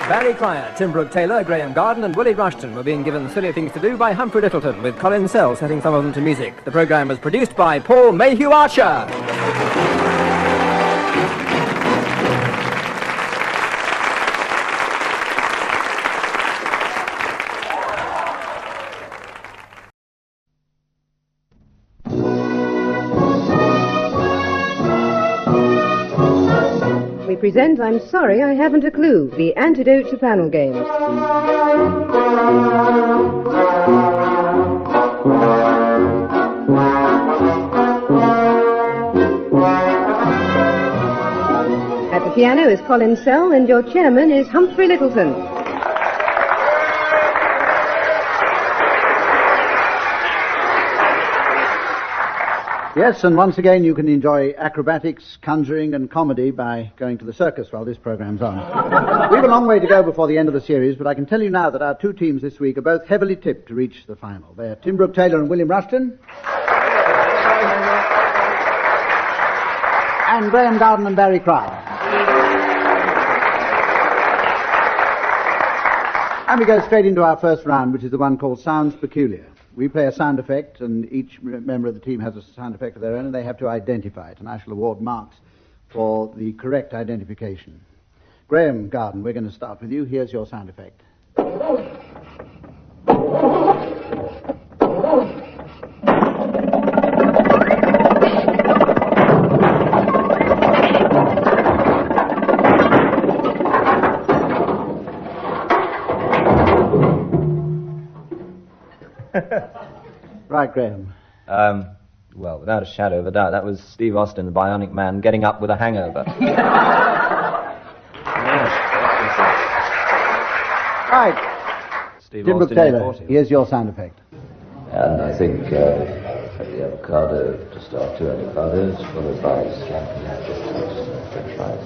Barry Cryer, Tim Brooke Taylor, Graham Garden and Willie Rushton were being given Silly Things to Do by Humphrey Littleton, with Colin Sell setting some of them to music. The programme was produced by Paul Mayhew Archer. We present I'm Sorry I Haven't a Clue, the antidote to panel games. At the piano is Colin Sell and your chairman is Humphrey Littleton. Yes, and once again you can enjoy acrobatics, conjuring and comedy by going to the circus while this programme's on. We have a long way to go before the end of the series, but I can tell you now that our two teams this week are both heavily tipped to reach the final. They're Tim Brooke Taylor and William Rushton. And Graham Garden and Barry Cryer. And we go straight into our first round, which is the one called Sounds Peculiar. We play a sound effect, and each member of the team has a sound effect of their own, and they have to identify it, and I shall award marks for the correct identification. Graham Garden, we're going to start with you. Here's your sound effect. Right, Graham. Well, without a shadow of a doubt, that was Steve Austin, the Bionic Man, getting up with a hangover. Right. Steve Tim Brooke Austin, Taylor, 40. here's your sound effect. And I think the avocado to start, 2 avocados, followed by scampi, french fries.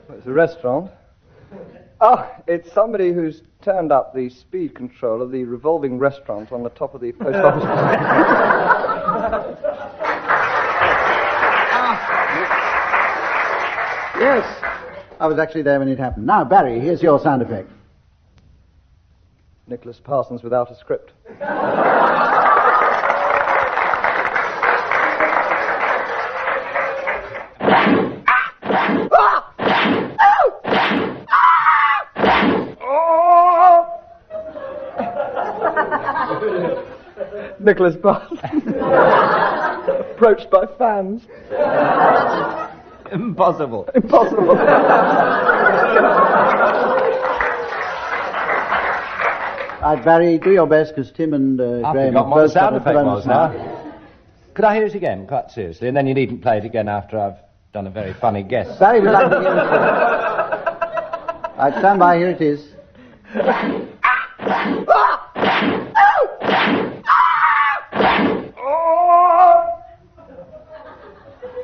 It's a restaurant. Oh, it's somebody who's turned up the speed control of the revolving restaurant on the top of the post office. Yes. I was actually there when it happened. Now, Barry, here's your sound effect. Nicholas Parsons without a script. Nicholas Parsons. Approached by fans. Impossible. Impossible. Right, Barry, do your best, because Tim and I Graham forgot have what the both got sound a effect bonus was mark. now. Could I hear it again, quite seriously? And then you needn't play it again after I've done a very funny guess. Barry would like to hear it. Right, stand by, here it is.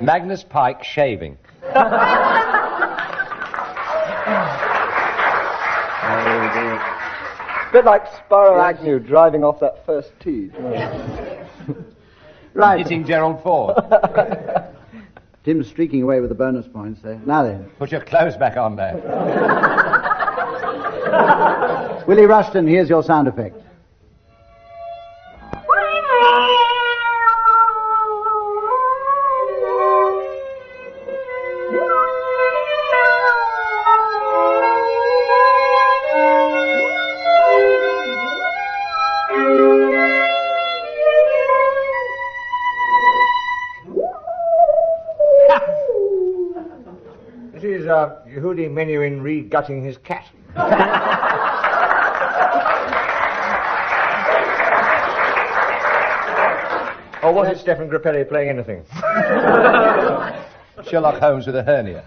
Magnus Pike shaving. Bit like Sparrow Agnew driving off that first tee. Right. Hitting Gerald Ford. Tim's streaking away with the bonus points there. Now then. Put your clothes back on there. Willie Rushton, here's your sound effect. This is Yehudi Menuhin re-gutting his cat. Or was it Stephen Grappelli playing anything? Sherlock Holmes with a hernia.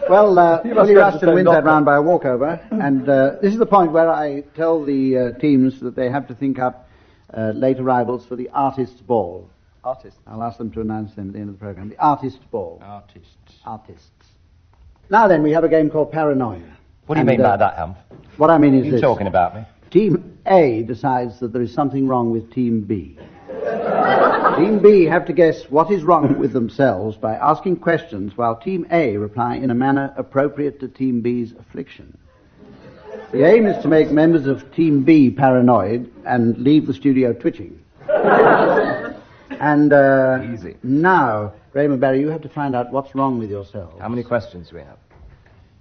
Well, Willie Rushton wins that round by a walkover, and this is the point where I tell the teams that they have to think up late arrivals for the Artists' Ball. Artists. I'll ask them to announce them at the end of the programme. The Artists' Ball. Artists. Now then, we have a game called Paranoia. What do you mean by that, Humph? What I mean is You this. talking about me? Team A decides that there is something wrong with Team B. Team B have to guess what is wrong with themselves by asking questions while Team A reply in a manner appropriate to Team B's affliction. The aim is to make members of Team B paranoid and leave the studio twitching. And Easy. Now, Graham and Barry, you have to find out what's wrong with yourselves. How many questions do we have?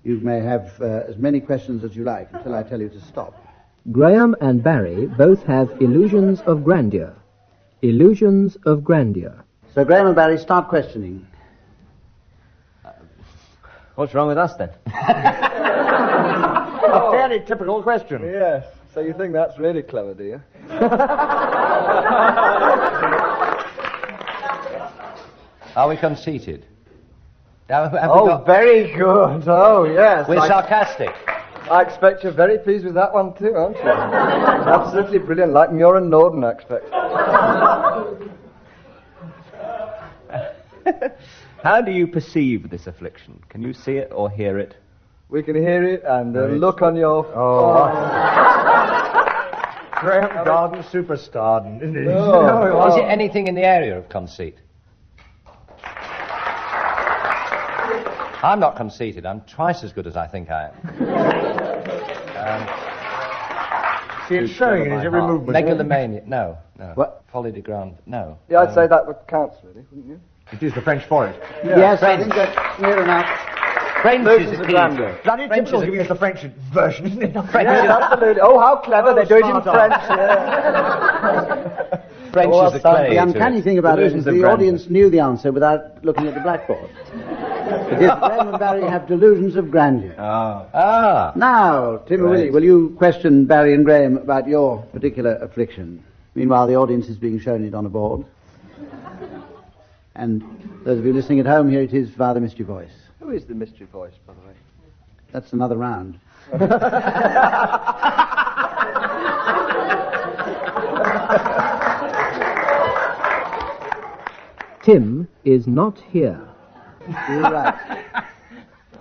You may have as many questions as you like until I tell you to stop. Graham and Barry both have illusions of grandeur. Illusions of grandeur. So, Graham and Barry, start questioning. What's wrong with us, then? A fairly typical question. Yes. So you think that's really clever, do you? Are we conceited? Have we Oh, got... very good. Oh, yes. We're sarcastic. I expect you're very pleased with that one too, aren't you? Absolutely brilliant, like Muir and Norden, I expect. How do you perceive this affliction? Can you see it or hear it? We can hear it, and the look on your... Graham Garden superstar, isn't it? Oh. Is it anything in the area of conceit? I'm not conceited. I'm twice as good as I think I am. See, it's showing in his every movement. Megalomania. No. What? Folie de grande. No. Yeah, I'd say that would count, really, wouldn't you? It is the French forest. Yes, I think that's near enough. French is the key. Bloody typical giving us the French version, isn't it? Yes, absolutely. Oh, how clever. They do it in French. Yeah. French is the clay. The uncanny thing about it is the audience knew the answer without looking at the blackboard. Because Graham and Barry have delusions of grandeur. Now, Tim and Willie, will you question Barry and Graham about your particular affliction? Meanwhile, the audience is being shown it on a board. And those of you listening at home, here it is via the mystery voice. Who is the mystery voice, by the way? That's another round. Tim is not here. You're right.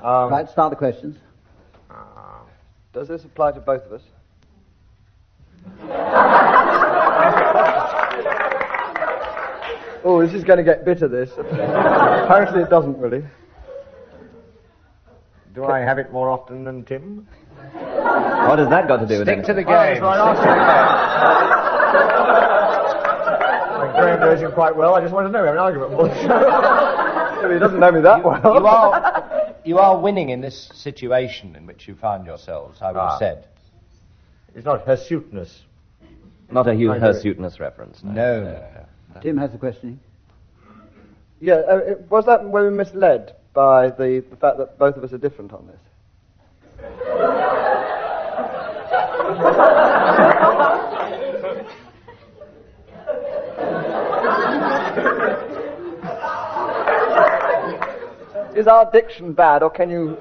Right, start the questions. Does this apply to both of us? Oh, this is going to get bitter, this. Apparently it doesn't, really. Do I have it more often than Tim? What has that got to do with Stick to anything? the game. Graham knows him quite well. I just want to know. We have an argument. He doesn't know me that well. You are winning in this situation in which you find yourselves, I would have said. It's not hirsuteness. Not a hirsuteness reference. No. Tim has the questioning. Yeah, was that when we were misled by the fact that both of us are different on this? Is our diction bad, or can you...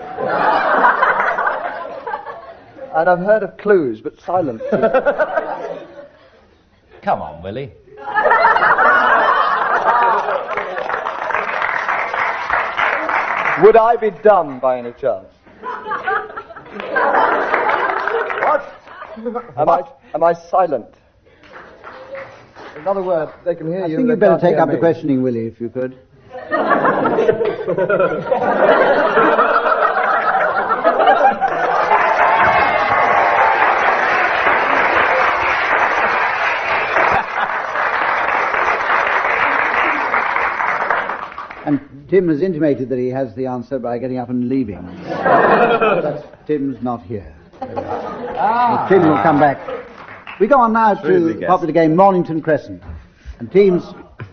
And I've heard of clues, but silence. Come on, Willie. Would I be dumb by any chance? What? Am I silent? In other words, they can hear I you. think you'd better take up the questioning, Willie, if you could. Tim has intimated that he has the answer by getting up and leaving. But Tim's not here. But Tim will come back. We go on now to the popular game Mornington Crescent. And teams,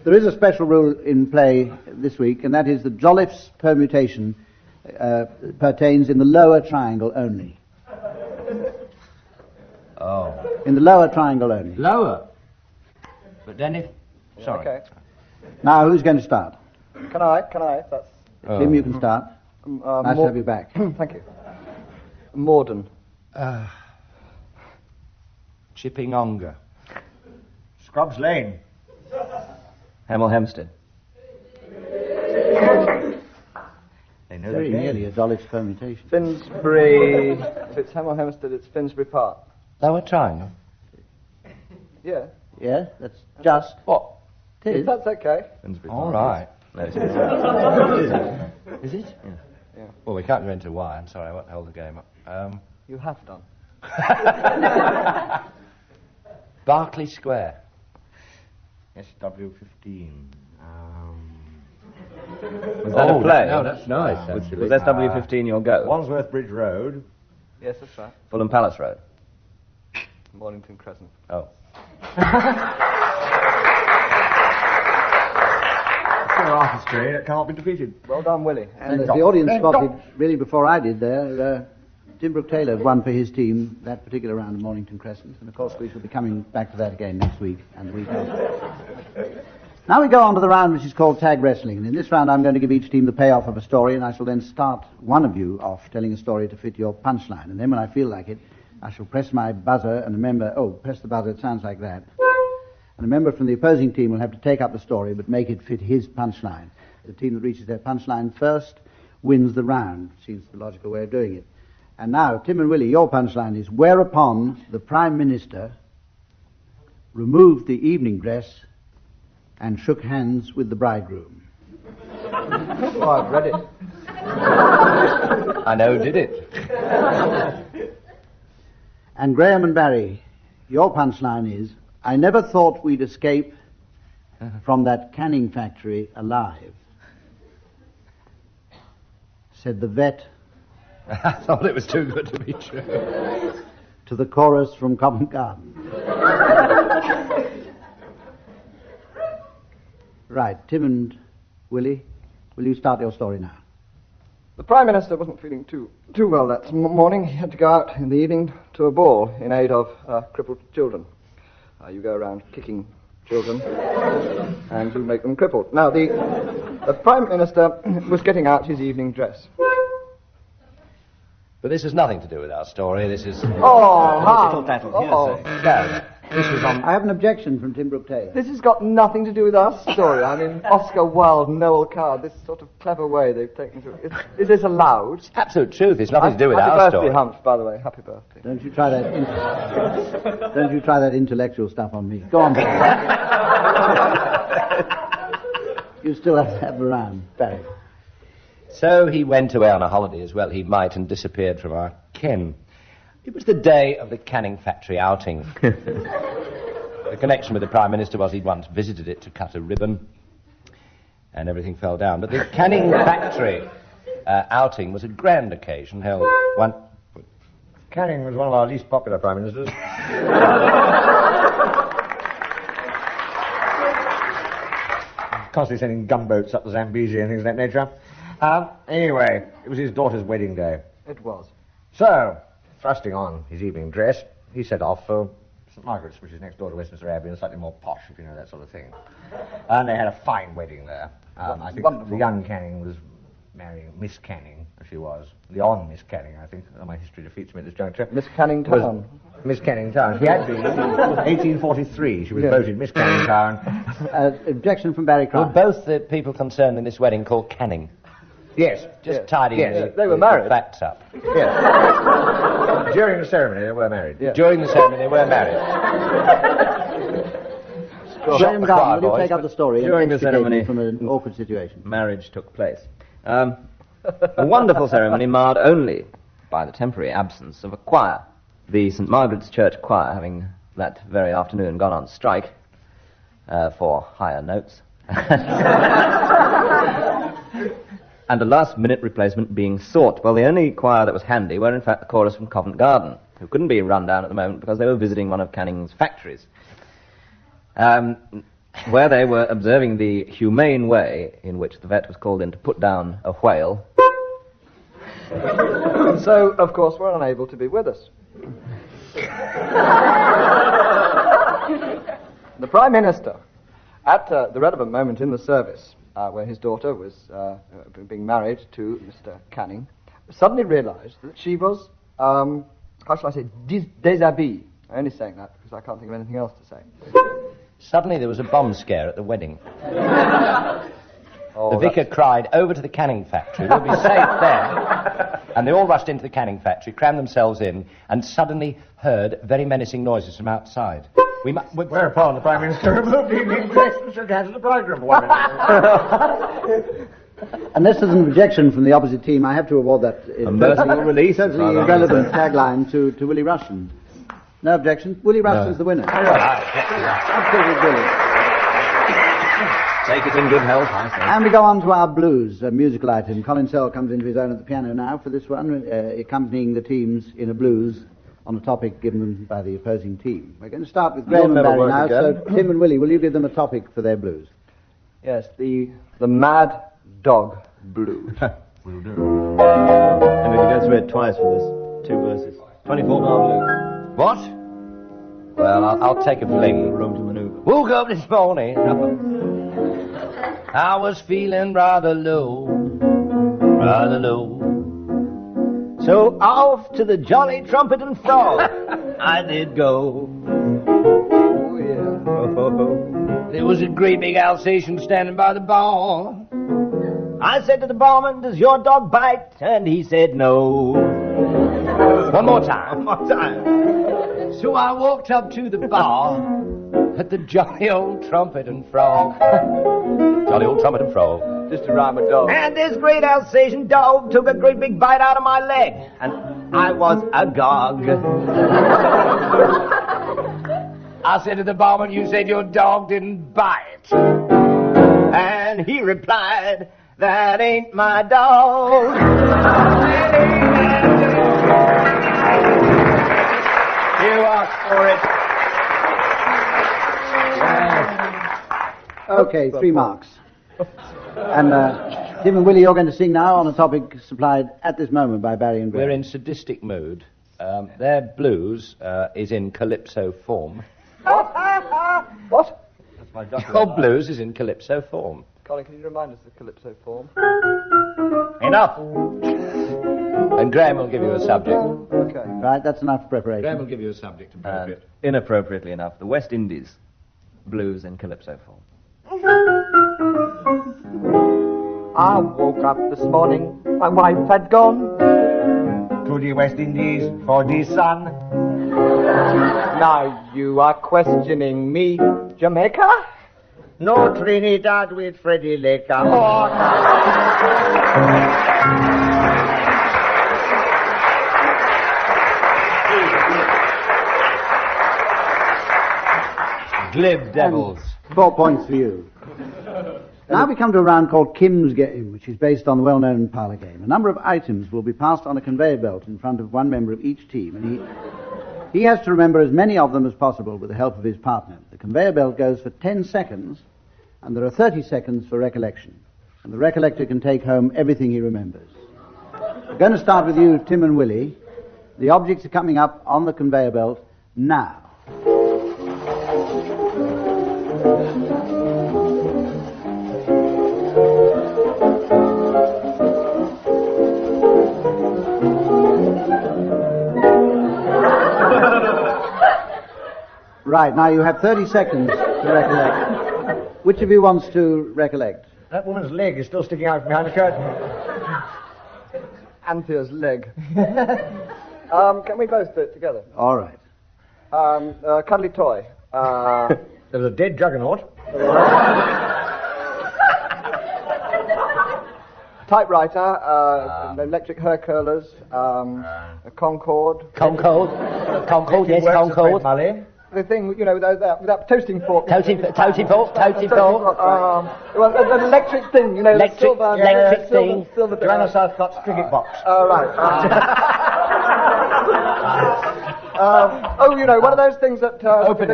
there is a special rule in play this week, and that is that Jolliffe's permutation pertains in the lower triangle only. Oh. In the lower triangle only. Lower? But then if... Sorry. Okay. Now, who's going to start? Can I? That's... Tim, you can start. Nice to have you back. Thank you. Morden. Chipping-onga. Scrubs Lane. Hemel Hempstead. They know Very nearly a Jolliffe's permutation. Finsbury. If it's Hemel Hempstead, it's Finsbury Park. Lower triangle? Yeah. Yeah, that's just... What? It is. That's okay. All right. No, it's Is it? Yeah. Well, we can't go into why. I'm sorry, I won't hold the game up. You have done. Berkeley Square. SW15. Was that a play? No, that's nice. Was SW15 your go? Wandsworth Bridge Road. Yes, that's right. Fulham Palace Road. Mornington Crescent. Oh. Artistry that can't be defeated. Well done, Willie. And as the audience spotted, really before I did there, Tim Brooke-Taylor won for his team that particular round of Mornington Crescent. And of course we shall be coming back to that again next week and the week after. Now we go on to the round which is called Tag Wrestling. And in this round I'm going to give each team the payoff of a story, and I shall then start one of you off telling a story to fit your punchline. And then when I feel like it, I shall press my buzzer and a member... Oh, press the buzzer, it sounds like that. And a member from the opposing team will have to take up the story but make it fit his punchline. The team that reaches their punchline first wins the round. Seems the logical way of doing it. And now, Tim and Willie, your punchline is, whereupon the Prime Minister removed the evening dress and shook hands with the bridegroom. Oh, I've read it. I know who did it. And Graham and Barry, your punchline is, I never thought we'd escape from that canning factory alive, said the vet. I thought it was too good to be true. To the chorus from Covent Garden. Right, Tim and Willie, will you start your story now? The Prime Minister wasn't feeling too well that morning. He had to go out in the evening to a ball in aid of crippled children. You go around kicking children and you make them crippled. Now, the Prime Minister was getting out his evening dress. But this has nothing to do with our story. This is... Oh, No, this was on... I have an objection from Tim Brooke-Taylor. This has got nothing to do with our story. I mean, Oscar Wilde, Noel Coward, this sort of clever way they've taken to it. Is this allowed? It's absolute truth. It's nothing to do with our Happy story. birthday, Humps, by the way. Happy birthday. Don't you try that intellectual stuff on me. Go on, Barry. You still have to have a round, Barry. So he went away on a holiday as well he might and disappeared from our ken. It was the day of the canning factory outing. The connection with the Prime Minister was he'd once visited it to cut a ribbon, and everything fell down. But the canning factory outing was a grand occasion held one... Canning was one of our least popular Prime Ministers. Constantly sending gunboats up the Zambezi and things of that nature. Anyway, it was his daughter's wedding day. It was. So, thrusting on his evening dress, he set off for St Margaret's, which is next door to Westminster Abbey and slightly more posh, if you know that sort of thing. And they had a fine wedding there. I think the young Canning was marrying Miss Canning, as she was. The Miss Canning, I think. My history defeats me at this juncture. Miss Canning Town. Miss Canning Town. She had been. 1843, she was voted Miss Canning Town. Objection from Barry Crown. Were both the people concerned in this wedding called Canning? Yes. Just tidying They were married. the facts up. Yes. During the ceremony, they were married. Yeah. During the ceremony, they were married. Graham Garden, will you take up the story? During the ceremony, from an awkward situation. Marriage took place. A wonderful ceremony marred only by the temporary absence of a choir. The St Margaret's Church choir, having that very afternoon gone on strike for higher notes, and a last-minute replacement being sought. Well, the only choir that was handy were, in fact, the chorus from Covent Garden, who couldn't be run down at the moment because they were visiting one of Canning's factories, where they were observing the humane way in which the vet was called in to put down a whale. So, of course, we're unable to be with us. The Prime Minister, at the relevant moment in the service, where his daughter was being married to Mr. Canning, suddenly realized that she was, how shall I say, déshabillée. I'm only saying that because I can't think of anything else to say. Suddenly there was a bomb scare at the wedding. The vicar cried, "Over to the Canning factory, we'll be safe there." And they all rushed into the Canning factory, crammed themselves in, and suddenly heard very menacing noises from outside. Whereupon the Prime Minister removed the evening dress and shook hands with the bridegroom. Unless there's an objection from the opposite team, I have to award that merciful release. Totally irrelevant tagline to Willie Rushton. No objection. Willie Rushton's the winner. Absolutely brilliant. Take it in good health, I think. And we go on to our blues, a musical item. Colin Sell comes into his own at the piano now for this one, accompanying the teams in a blues on a topic given them by the opposing team. We're going to start with Graham and Barry now, so Tim and Willie, will you give them a topic for their blues? Yes, the Mad Dog Blues. Will do. And we can go through it twice for this. 2 verses. 24-bar blues. What? Well, I'll take a fling. Room to maneuver. Woke up this morning. I was feeling rather low. So off to the Jolly Trumpet and Frog I did go. Oh, yeah. There was a great big Alsatian standing by the bar. I said to the barman, "Does your dog bite?" And he said no. One more time. So I walked up to the bar at the Jolly Old Trumpet and Frog. Jolly Old Trumpet and Frog. Just to rhyme with dog. And this great Alsatian dog took a great big bite out of my leg, and I was agog. I said to the barman, "You said your dog didn't bite." And he replied, "That ain't my dog." You asked for it. Okay, 3 marks. And Tim and Willie, you're going to sing now on a topic supplied at this moment by Barry and Graham. We're in sadistic mood. Their blues is in calypso form. What? That's my duck. Your blues is in calypso form. Colin, can you remind us of the calypso form? Enough. And Graham will give you a subject. Okay. Right, that's enough preparation. Graham will give you a subject appropriate. Inappropriately enough, the West Indies blues in calypso form. I woke up this morning, my wife had gone to the West Indies for the sun. Now you are questioning me, Jamaica? No Trinidad with Freddie Laker. Glib devils. 4 points for you. Now we come to a round called Kim's Game, which is based on the well-known parlour game. A number of items will be passed on a conveyor belt in front of one member of each team, and he has to remember as many of them as possible with the help of his partner. The conveyor belt goes for 10 seconds, and there are 30 seconds for recollection. And the recollector can take home everything he remembers. We're going to start with you, Tim and Willie. The objects are coming up on the conveyor belt now. Right, now you have 30 seconds to recollect. Which of you wants to recollect? That woman's leg is still sticking out from behind the curtain. Anthea's leg. Can we both do it together? All right. Cuddly toy. There was a dead juggernaut. Typewriter, electric hair curlers, a Concorde. Concorde, yes, Concorde. the thing, without toasting fork. Toasting fork. Well, an electric thing, the silver... Electric thing. Silver Joanna Southcott's cricket box. Oh, right. One of those things that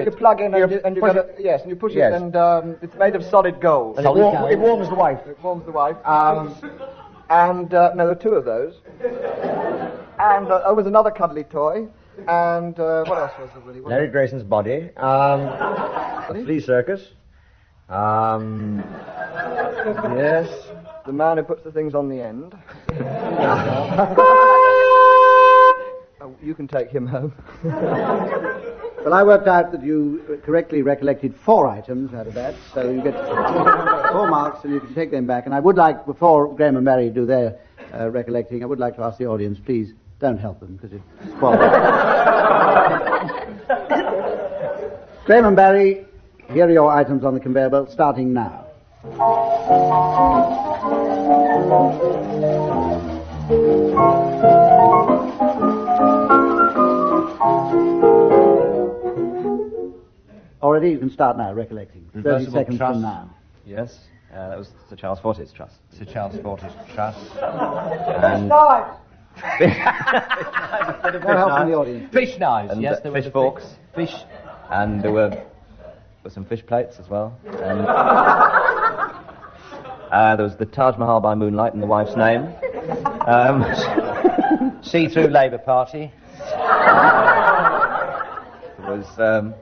you plug in and you push it. Yes, and you push it, and it's made of solid gold. It warms the wife. It warms the wife. And there were two of those. And there was another cuddly toy. And what else was there really? Larry Grayson's body. A flea circus. Yes, the man who puts the things on the end. You can take him home. Well, I worked out that you correctly recollected 4 items out of that, so you get 4 marks and you can take them back. And I would like, before Graham and Mary do their recollecting, I would like to ask the audience, please, don't help them, because it's spoiled. Graham and Barry, here are your items on the conveyor belt, starting now. Already, you can start now, recollecting. 30 seconds from now. Yes, that was Sir Charles Fortis' trust. Sir Charles Fortis' trust. And No help from the audience. fish knives, And yes, there fish were forks. Fish. And there were some fish plates as well. And there was the Taj Mahal by moonlight in the wife's name. See-through Labour Party. There was a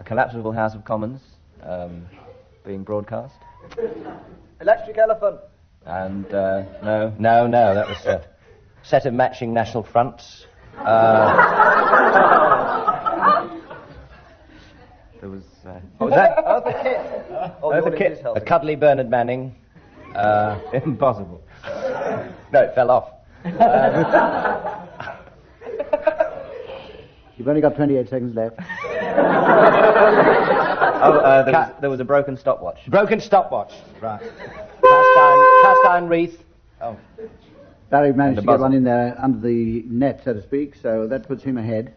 collapsible House of Commons being broadcast. Electric elephant. And No, that was a set of matching National Fronts. there was... What was that? Eartha Kitt. Eartha Kitt. A cuddly Bernard Manning. Impossible. No, it fell off. You've only got 28 seconds left. There was a broken stopwatch. Broken stopwatch. Right. Cast iron wreath. Oh. Barry managed to And a get buzzer. one in there under the net, so to speak, so that puts him ahead.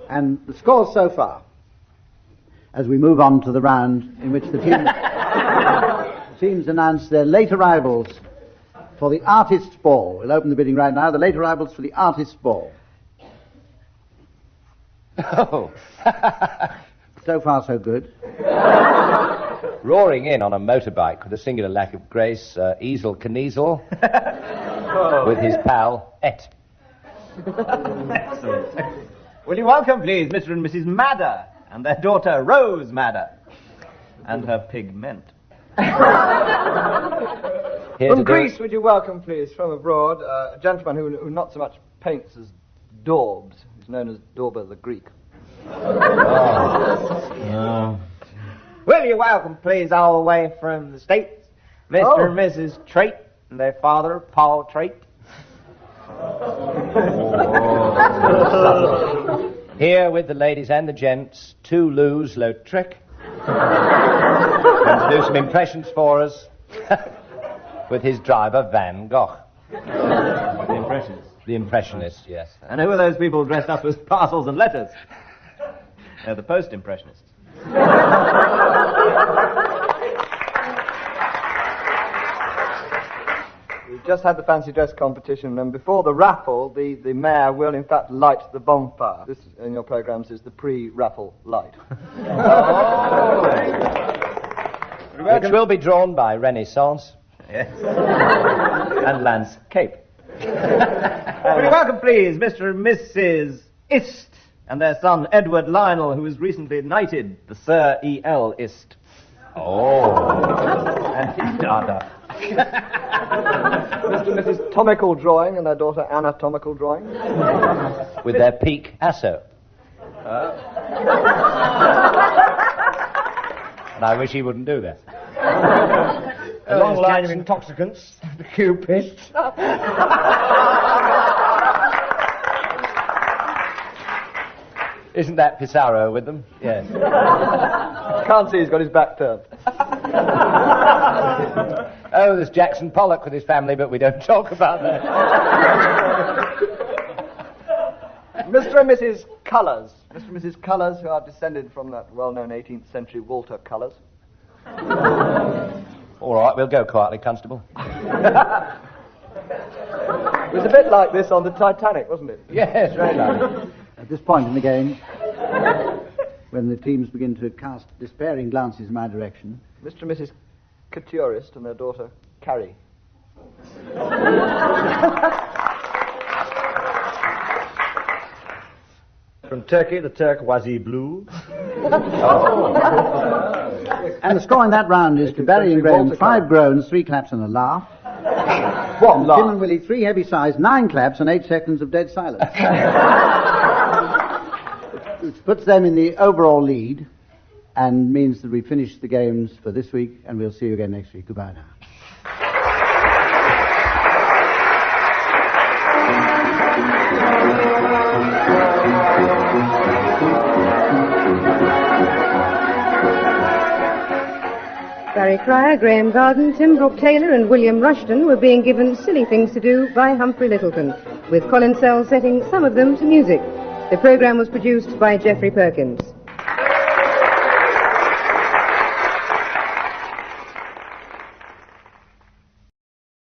And the scores so far, as we move on to the round in which the teams announce their late arrivals for the Artists' Ball. We'll open the bidding right now. The late arrivals for the Artists' Ball. Oh. So far, so good. Roaring in on a motorbike with a singular lack of grace, Easel Kniezel, with his pal, Et. Will you welcome, please, Mr. and Mrs. Madder, and their daughter, Rose Madder, and her pig Ment. From Greece, would you welcome, please, from abroad, a gentleman who not so much paints as daubs. He's known as Dauber the Greek. Will you welcome, please, all the way from the States, Mr. and Mrs. Trait, and their father, Paul Trait. Here with the ladies and the gents, 2 Lous-Lautrec. Going to do some impressions for us with his driver, Van Gogh. The Impressionists. The Impressionist, yes. And who are those people dressed up as parcels and letters? They're the Post-Impressionists. We've just had the fancy dress competition, and before the raffle, the mayor will in fact light the bonfire. This, in your programmes, is the pre-raffle light. Which will be drawn by Renaissance. Yes. And Landscape. Will you welcome, please, Mr. and Mrs. Ist, and their son, Edward Lionel, who was recently knighted the Sir E.L. Ist. Oh. And his daughter. Mr. and Mrs. Tomical Drawing and their daughter Anatomical Drawing. With their peak Asso. And I wish he wouldn't do that. A long line of intoxicants, the Cupists. Isn't that Pissarro with them? Yes. Can't see he's got his back turned. Oh, there's Jackson Pollock with his family, but we don't talk about that. Mr. and Mrs. Cullers. Mr. and Mrs. Cullers, who are descended from that well-known 18th century Walter Cullers. All right, we'll go quietly, Constable. It was a bit like this on the Titanic, wasn't it? Yes, very nice. At this point in the game, when the teams begin to cast despairing glances in my direction, Mr. and Mrs. Couturist and their daughter, Carrie. From Turkey, the turquoise blue. And the score in that round is to Barry and Graham 5 groans, 3 claps and a laugh. What laugh? Tim and Willie 3 heavy sighs, 9 claps and 8 seconds of dead silence. Which puts them in the overall lead and means that we finish the games for this week and we'll see you again next week. Goodbye now. Barry Cryer, Graham Garden, Tim Brooke-Taylor and William Rushton were being given Silly Things to Do by Humphrey Littleton, with Colin Sells setting some of them to music. The programme was produced by Geoffrey Perkins.